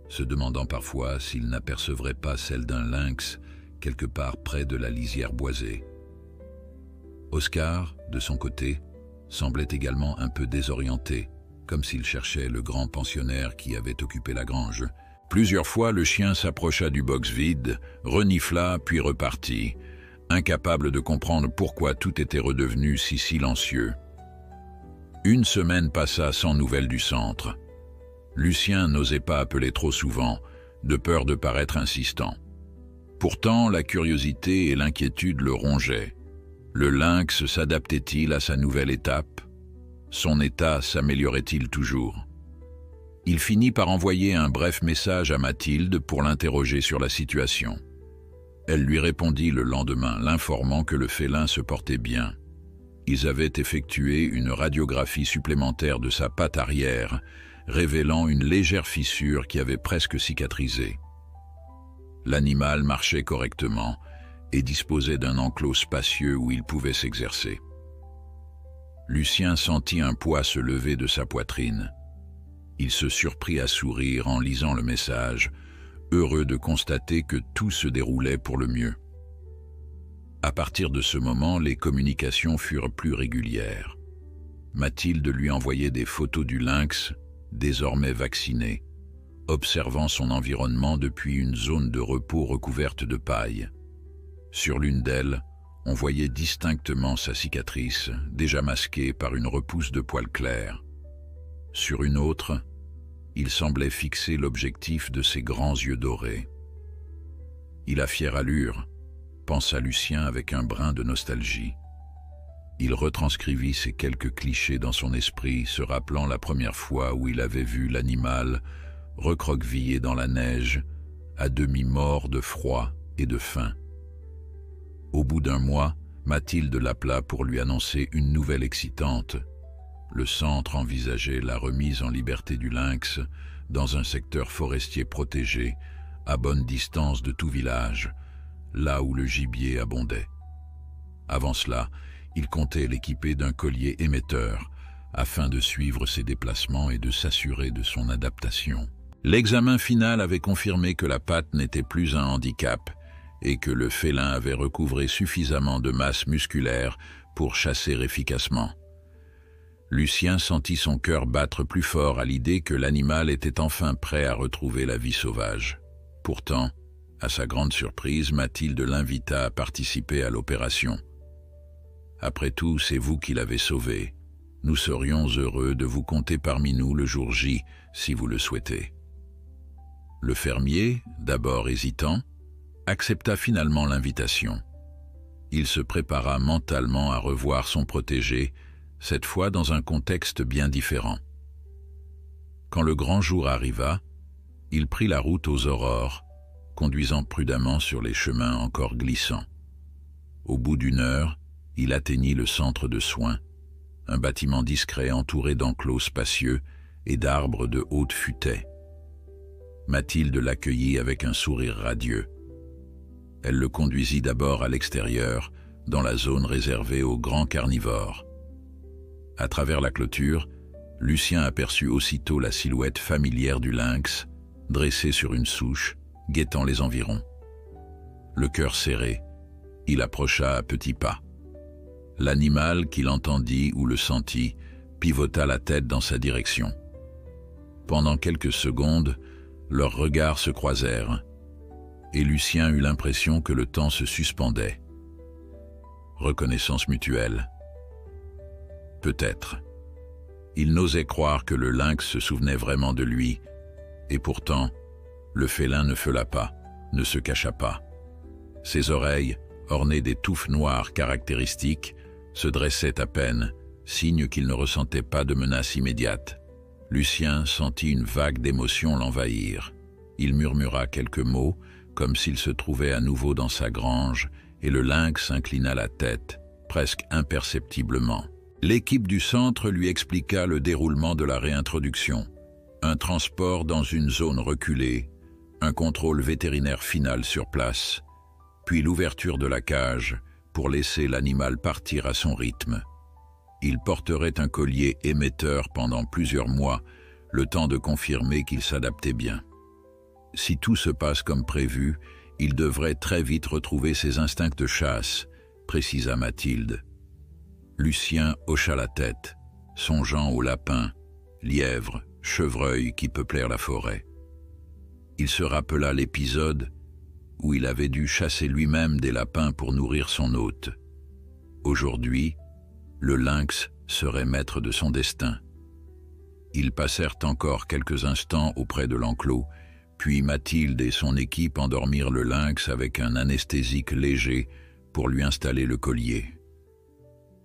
se demandant parfois s'il n'apercevrait pas celle d'un lynx quelque part près de la lisière boisée. Oscar, de son côté, semblait également un peu désorienté, comme s'il cherchait le grand pensionnaire qui avait occupé la grange. Plusieurs fois, le chien s'approcha du box vide, renifla puis repartit, incapable de comprendre pourquoi tout était redevenu si silencieux. Une semaine passa sans nouvelles du centre. Lucien n'osait pas appeler trop souvent, de peur de paraître insistant. Pourtant, la curiosité et l'inquiétude le rongeaient. Le lynx s'adaptait-il à sa nouvelle étape? Son état s'améliorait-il toujours? Il finit par envoyer un bref message à Mathilde pour l'interroger sur la situation. Elle lui répondit le lendemain, l'informant que le félin se portait bien. Ils avaient effectué une radiographie supplémentaire de sa patte arrière, révélant une légère fissure qui avait presque cicatrisé. L'animal marchait correctement et disposait d'un enclos spacieux où il pouvait s'exercer. Lucien sentit un poids se lever de sa poitrine. Il se surprit à sourire en lisant le message, heureux de constater que tout se déroulait pour le mieux. À partir de ce moment, les communications furent plus régulières. Mathilde lui envoyait des photos du lynx, désormais vacciné, observant son environnement depuis une zone de repos recouverte de paille. Sur l'une d'elles, on voyait distinctement sa cicatrice, déjà masquée par une repousse de poils clairs. Sur une autre, il semblait fixer l'objectif de ses grands yeux dorés. Il a fière allure, pensa Lucien avec un brin de nostalgie. Il retranscrivit ces quelques clichés dans son esprit, se rappelant la première fois où il avait vu l'animal recroquevillé dans la neige, à demi mort de froid et de faim. Au bout d'un mois, Mathilde l'appela pour lui annoncer une nouvelle excitante. Le centre envisageait la remise en liberté du lynx dans un secteur forestier protégé, à bonne distance de tout village, là où le gibier abondait. Avant cela, il comptait l'équiper d'un collier émetteur, afin de suivre ses déplacements et de s'assurer de son adaptation. L'examen final avait confirmé que la patte n'était plus un handicap et que le félin avait recouvré suffisamment de masse musculaire pour chasser efficacement. Lucien sentit son cœur battre plus fort à l'idée que l'animal était enfin prêt à retrouver la vie sauvage. Pourtant, à sa grande surprise, Mathilde l'invita à participer à l'opération. « Après tout, c'est vous qui l'avez sauvé. Nous serions heureux de vous compter parmi nous le jour J, si vous le souhaitez. » Le fermier, d'abord hésitant, accepta finalement l'invitation. Il se prépara mentalement à revoir son protégé, cette fois dans un contexte bien différent. Quand le grand jour arriva, il prit la route aux aurores, conduisant prudemment sur les chemins encore glissants. Au bout d'une heure, il atteignit le centre de soins, un bâtiment discret entouré d'enclos spacieux et d'arbres de haute futaie. Mathilde l'accueillit avec un sourire radieux. Elle le conduisit d'abord à l'extérieur, dans la zone réservée aux grands carnivores. À travers la clôture, Lucien aperçut aussitôt la silhouette familière du lynx, dressé sur une souche, guettant les environs. Le cœur serré, il approcha à petits pas. L'animal, qu'il entendit ou le sentit, pivota la tête dans sa direction. Pendant quelques secondes, leurs regards se croisèrent, et Lucien eut l'impression que le temps se suspendait. Reconnaissance mutuelle. Peut-être. Il n'osait croire que le lynx se souvenait vraiment de lui, et pourtant, Le félin ne feula pas, ne se cacha pas. Ses oreilles, ornées des touffes noires caractéristiques, se dressaient à peine, signe qu'il ne ressentait pas de menace immédiate. Lucien sentit une vague d'émotion l'envahir. Il murmura quelques mots, comme s'il se trouvait à nouveau dans sa grange, et le lynx inclina la tête, presque imperceptiblement. L'équipe du centre lui expliqua le déroulement de la réintroduction. Un transport dans une zone reculée, un contrôle vétérinaire final sur place, puis l'ouverture de la cage pour laisser l'animal partir à son rythme. Il porterait un collier émetteur pendant plusieurs mois, le temps de confirmer qu'il s'adaptait bien. Si tout se passe comme prévu, il devrait très vite retrouver ses instincts de chasse, précisa Mathilde. Lucien hocha la tête, songeant aux lapins, lièvres, chevreuils qui peuplèrent la forêt. Il se rappela l'épisode où il avait dû chasser lui-même des lapins pour nourrir son hôte. Aujourd'hui, le lynx serait maître de son destin. Ils passèrent encore quelques instants auprès de l'enclos, puis Mathilde et son équipe endormirent le lynx avec un anesthésique léger pour lui installer le collier.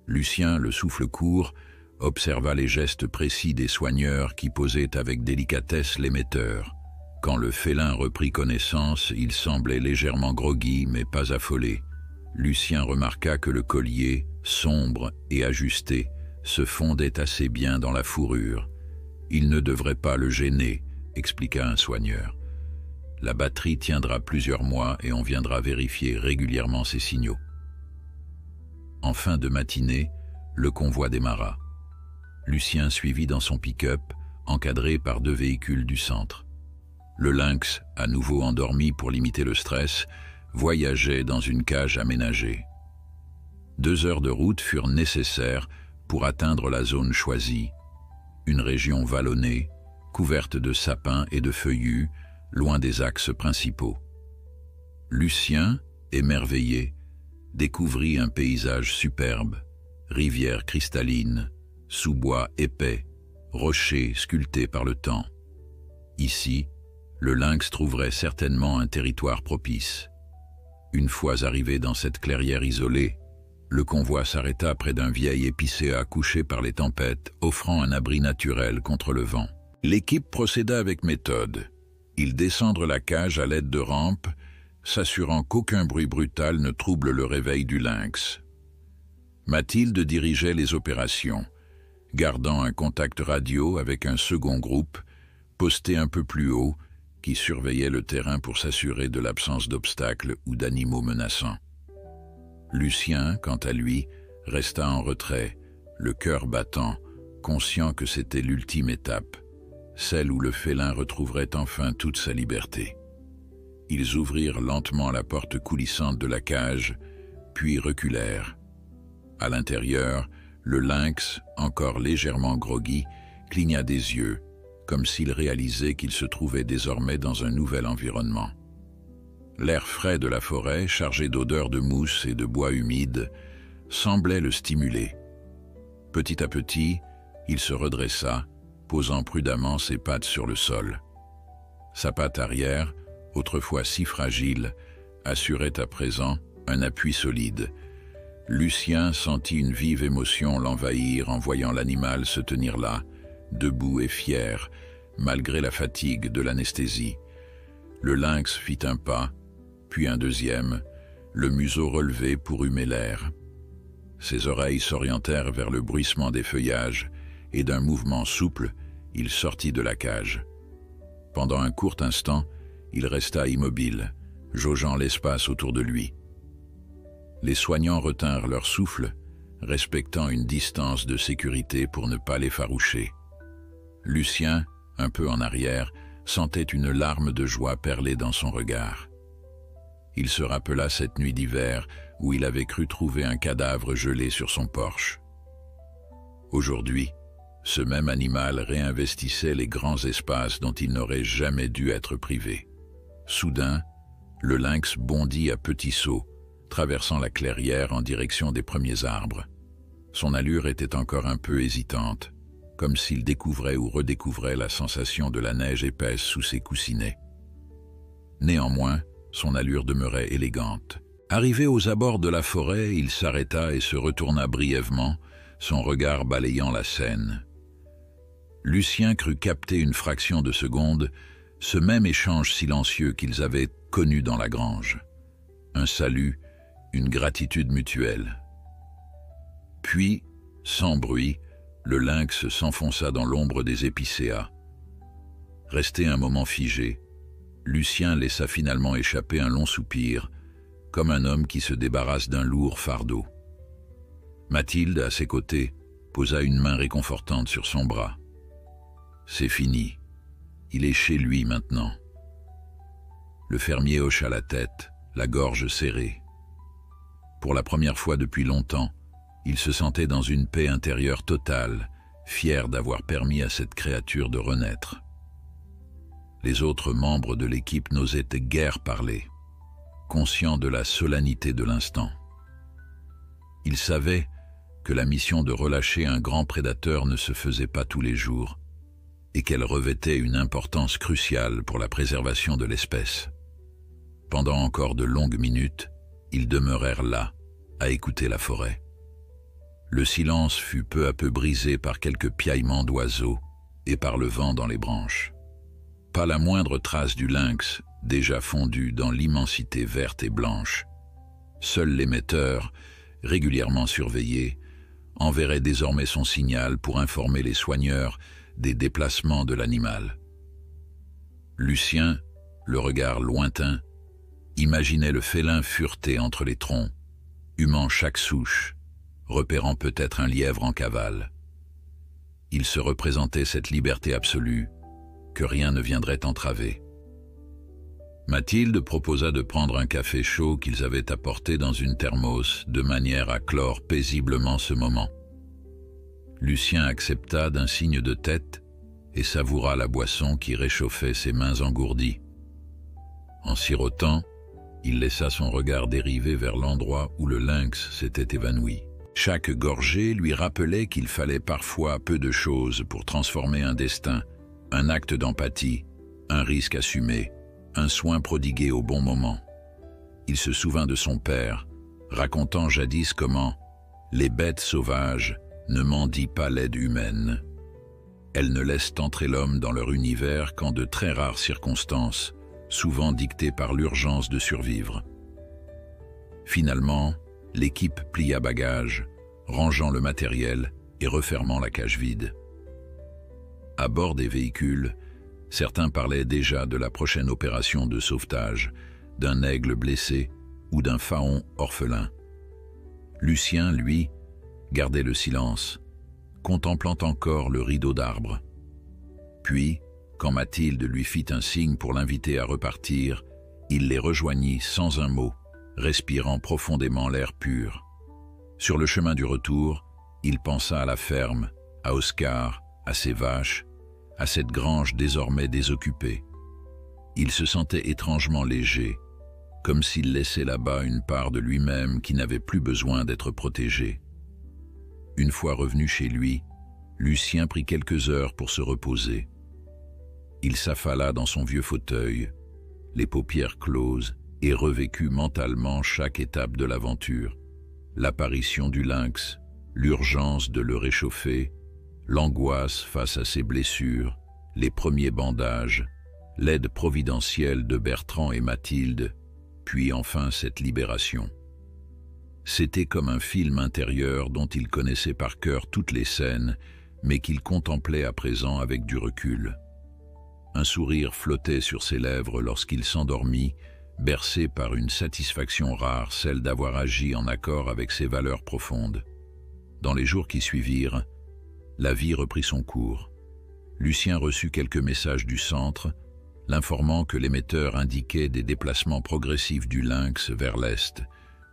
Lucien, le souffle court, observa les gestes précis des soigneurs qui posaient avec délicatesse l'émetteur. Quand le félin reprit connaissance, il semblait légèrement groggy mais pas affolé. Lucien remarqua que le collier, sombre et ajusté, se fondait assez bien dans la fourrure. Il ne devrait pas le gêner, expliqua un soigneur. La batterie tiendra plusieurs mois et on viendra vérifier régulièrement ses signaux. En fin de matinée, le convoi démarra. Lucien suivit dans son pick-up, encadré par 2 véhicules du centre. Le lynx, à nouveau endormi pour limiter le stress, voyageait dans une cage aménagée. 2 heures de route furent nécessaires pour atteindre la zone choisie, une région vallonnée, couverte de sapins et de feuillus, loin des axes principaux. Lucien, émerveillé, découvrit un paysage superbe, rivières cristallines, sous-bois épais, rochers sculptés par le temps. Ici, le lynx trouverait certainement un territoire propice. Une fois arrivé dans cette clairière isolée, le convoi s'arrêta près d'un vieil épicéa couché par les tempêtes, offrant un abri naturel contre le vent. L'équipe procéda avec méthode. Ils descendrent la cage à l'aide de rampes, s'assurant qu'aucun bruit brutal ne trouble le réveil du lynx. Mathilde dirigeait les opérations, gardant un contact radio avec un second groupe, posté un peu plus haut, qui surveillait le terrain pour s'assurer de l'absence d'obstacles ou d'animaux menaçants. Lucien, quant à lui, resta en retrait, le cœur battant, conscient que c'était l'ultime étape, celle où le félin retrouverait enfin toute sa liberté. Ils ouvrirent lentement la porte coulissante de la cage, puis reculèrent. À l'intérieur, le lynx, encore légèrement groggy, cligna des yeux, comme s'il réalisait qu'il se trouvait désormais dans un nouvel environnement. L'air frais de la forêt, chargé d'odeurs de mousse et de bois humide, semblait le stimuler. Petit à petit, il se redressa, posant prudemment ses pattes sur le sol. Sa patte arrière, autrefois si fragile, assurait à présent un appui solide. Lucien sentit une vive émotion l'envahir en voyant l'animal se tenir là, debout et fier, malgré la fatigue de l'anesthésie. Le lynx fit un pas, puis un deuxième, le museau relevé pour humer l'air. Ses oreilles s'orientèrent vers le bruissement des feuillages, et d'un mouvement souple, il sortit de la cage. Pendant un court instant, il resta immobile, jaugeant l'espace autour de lui. Les soignants retinrent leur souffle, respectant une distance de sécurité pour ne pas l'effaroucher. Lucien, un peu en arrière, sentait une larme de joie perler dans son regard. Il se rappela cette nuit d'hiver où il avait cru trouver un cadavre gelé sur son porche. Aujourd'hui, ce même animal réinvestissait les grands espaces dont il n'aurait jamais dû être privé. Soudain, le lynx bondit à petits sauts, traversant la clairière en direction des premiers arbres. Son allure était encore un peu hésitante, comme s'il découvrait ou redécouvrait la sensation de la neige épaisse sous ses coussinets. Néanmoins, son allure demeurait élégante. Arrivé aux abords de la forêt, il s'arrêta et se retourna brièvement, son regard balayant la scène. Lucien crut capter une fraction de seconde ce même échange silencieux qu'ils avaient connu dans la grange. Un salut, une gratitude mutuelle. Puis, sans bruit, le lynx s'enfonça dans l'ombre des épicéas. Resté un moment figé, Lucien laissa finalement échapper un long soupir, comme un homme qui se débarrasse d'un lourd fardeau. Mathilde, à ses côtés, posa une main réconfortante sur son bras. C'est fini. Il est chez lui maintenant. Le fermier hocha la tête, la gorge serrée. Pour la première fois depuis longtemps, il se sentait dans une paix intérieure totale, fier d'avoir permis à cette créature de renaître. Les autres membres de l'équipe n'osaient guère parler, conscients de la solennité de l'instant. Ils savaient que la mission de relâcher un grand prédateur ne se faisait pas tous les jours et qu'elle revêtait une importance cruciale pour la préservation de l'espèce. Pendant encore de longues minutes, ils demeurèrent là, à écouter la forêt. Le silence fut peu à peu brisé par quelques piaillements d'oiseaux et par le vent dans les branches. Pas la moindre trace du lynx, déjà fondu dans l'immensité verte et blanche. Seul l'émetteur, régulièrement surveillé, enverrait désormais son signal pour informer les soigneurs des déplacements de l'animal. Lucien, le regard lointain, imaginait le félin fureter entre les troncs, humant chaque souche, repérant peut-être un lièvre en cavale. Il se représentait cette liberté absolue, que rien ne viendrait entraver. Mathilde proposa de prendre un café chaud qu'ils avaient apporté dans une thermos, de manière à clore paisiblement ce moment. Lucien accepta d'un signe de tête et savoura la boisson qui réchauffait ses mains engourdies. En sirotant, il laissa son regard dériver vers l'endroit où le lynx s'était évanoui. Chaque gorgée lui rappelait qu'il fallait parfois peu de choses pour transformer un destin, un acte d'empathie, un risque assumé, un soin prodigué au bon moment. Il se souvint de son père, racontant jadis comment les bêtes sauvages ne mendient pas l'aide humaine. Elles ne laissent entrer l'homme dans leur univers qu'en de très rares circonstances, souvent dictées par l'urgence de survivre. Finalement, l'équipe plia bagages, rangeant le matériel et refermant la cage vide. À bord des véhicules, certains parlaient déjà de la prochaine opération de sauvetage, d'un aigle blessé ou d'un faon orphelin. Lucien, lui, gardait le silence, contemplant encore le rideau d'arbres. Puis, quand Mathilde lui fit un signe pour l'inviter à repartir, il les rejoignit sans un mot, respirant profondément l'air pur. Sur le chemin du retour, il pensa à la ferme, à Oscar, à ses vaches, à cette grange désormais désoccupée. Il se sentait étrangement léger, comme s'il laissait là-bas une part de lui-même qui n'avait plus besoin d'être protégée. Une fois revenu chez lui, Lucien prit quelques heures pour se reposer. Il s'affala dans son vieux fauteuil, les paupières closes, et revécut mentalement chaque étape de l'aventure. L'apparition du lynx, l'urgence de le réchauffer, l'angoisse face à ses blessures, les premiers bandages, l'aide providentielle de Bertrand et Mathilde, puis enfin cette libération. C'était comme un film intérieur dont il connaissait par cœur toutes les scènes, mais qu'il contemplait à présent avec du recul. Un sourire flottait sur ses lèvres lorsqu'il s'endormit, bercé par une satisfaction rare, celle d'avoir agi en accord avec ses valeurs profondes. Dans les jours qui suivirent, la vie reprit son cours. Lucien reçut quelques messages du centre, l'informant que l'émetteur indiquait des déplacements progressifs du lynx vers l'est,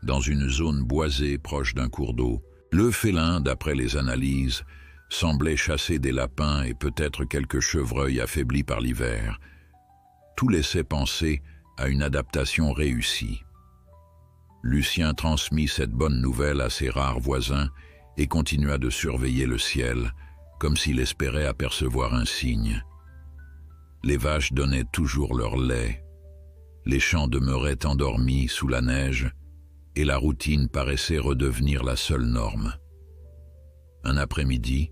dans une zone boisée proche d'un cours d'eau. Le félin, d'après les analyses, semblait chasser des lapins et peut-être quelques chevreuils affaiblis par l'hiver. Tout laissait penser à une adaptation réussie. Lucien transmit cette bonne nouvelle à ses rares voisins et continua de surveiller le ciel, comme s'il espérait apercevoir un signe. Les vaches donnaient toujours leur lait. Les champs demeuraient endormis sous la neige, et la routine paraissait redevenir la seule norme. Un après-midi,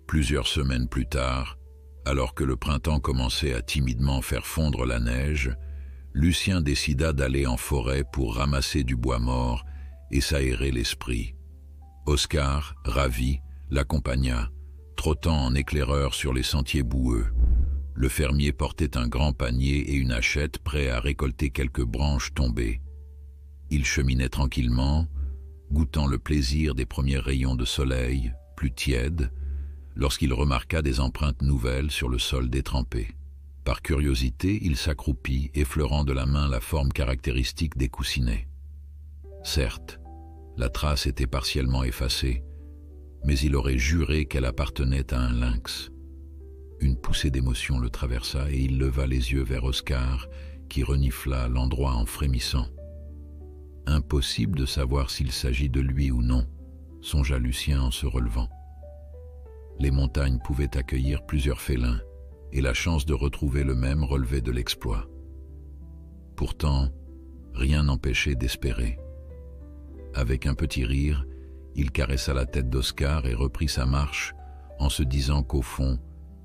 plusieurs semaines plus tard, alors que le printemps commençait à timidement faire fondre la neige, Lucien décida d'aller en forêt pour ramasser du bois mort et s'aérer l'esprit. Oscar, ravi, l'accompagna, trottant en éclaireur sur les sentiers boueux. Le fermier portait un grand panier et une hachette prêt à récolter quelques branches tombées. Il cheminait tranquillement, goûtant le plaisir des premiers rayons de soleil, plus tièdes, lorsqu'il remarqua des empreintes nouvelles sur le sol détrempé. Par curiosité, il s'accroupit, effleurant de la main la forme caractéristique des coussinets. Certes, la trace était partiellement effacée, mais il aurait juré qu'elle appartenait à un lynx. Une poussée d'émotion le traversa et il leva les yeux vers Oscar, qui renifla l'endroit en frémissant. Impossible de savoir s'il s'agit de lui ou non, songea Lucien en se relevant. Les montagnes pouvaient accueillir plusieurs félins, et la chance de retrouver le même relevait de l'exploit. Pourtant, rien n'empêchait d'espérer. Avec un petit rire, il caressa la tête d'Oscar et reprit sa marche, en se disant qu'au fond,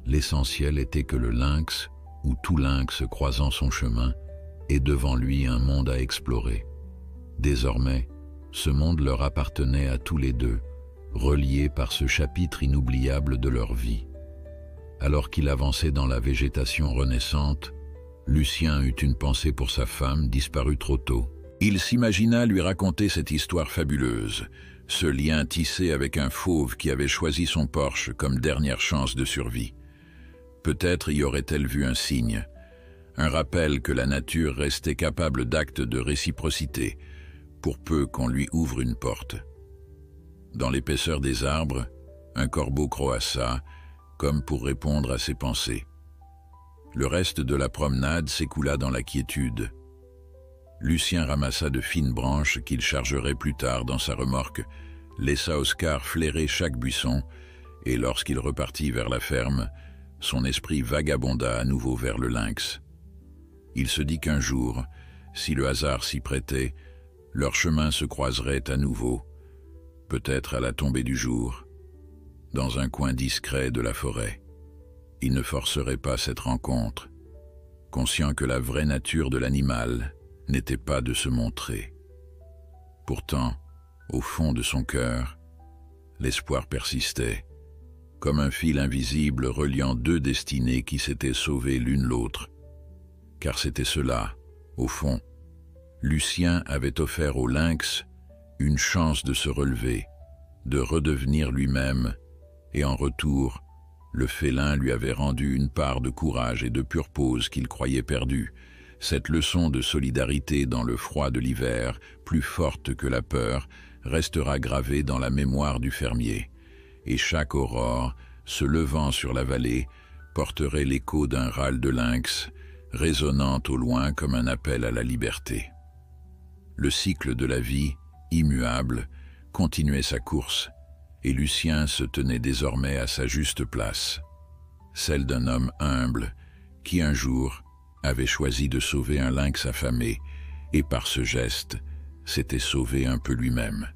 l'essentiel était que le lynx, ou tout lynx croisant son chemin, ait devant lui un monde à explorer. Désormais, ce monde leur appartenait à tous les deux, reliés par ce chapitre inoubliable de leur vie. Alors qu'il avançait dans la végétation renaissante, Lucien eut une pensée pour sa femme disparue trop tôt. Il s'imagina lui raconter cette histoire fabuleuse, ce lien tissé avec un fauve qui avait choisi son Porsche comme dernière chance de survie. Peut-être y aurait-elle vu un signe, un rappel que la nature restait capable d'actes de réciprocité, pour peu qu'on lui ouvre une porte. Dans l'épaisseur des arbres, un corbeau croassa, comme pour répondre à ses pensées. Le reste de la promenade s'écoula dans la quiétude. Lucien ramassa de fines branches qu'il chargerait plus tard dans sa remorque, laissa Oscar flairer chaque buisson, et lorsqu'il repartit vers la ferme, son esprit vagabonda à nouveau vers le lynx. Il se dit qu'un jour, si le hasard s'y prêtait, leurs chemins se croiseraient à nouveau, peut-être à la tombée du jour, dans un coin discret de la forêt. Il ne forcerait pas cette rencontre, conscient que la vraie nature de l'animal n'était pas de se montrer. Pourtant, au fond de son cœur, l'espoir persistait, comme un fil invisible reliant deux destinées qui s'étaient sauvées l'une l'autre. Car c'était cela, au fond. Lucien avait offert au lynx une chance de se relever, de redevenir lui-même, et en retour, le félin lui avait rendu une part de courage et de pure pose qu'il croyait perdue. Cette leçon de solidarité dans le froid de l'hiver, plus forte que la peur, restera gravée dans la mémoire du fermier. Et chaque aurore, se levant sur la vallée, porterait l'écho d'un râle de lynx, résonnant au loin comme un appel à la liberté. Le cycle de la vie, immuable, continuait sa course, et Lucien se tenait désormais à sa juste place, celle d'un homme humble qui un jour avait choisi de sauver un lynx affamé et par ce geste s'était sauvé un peu lui-même.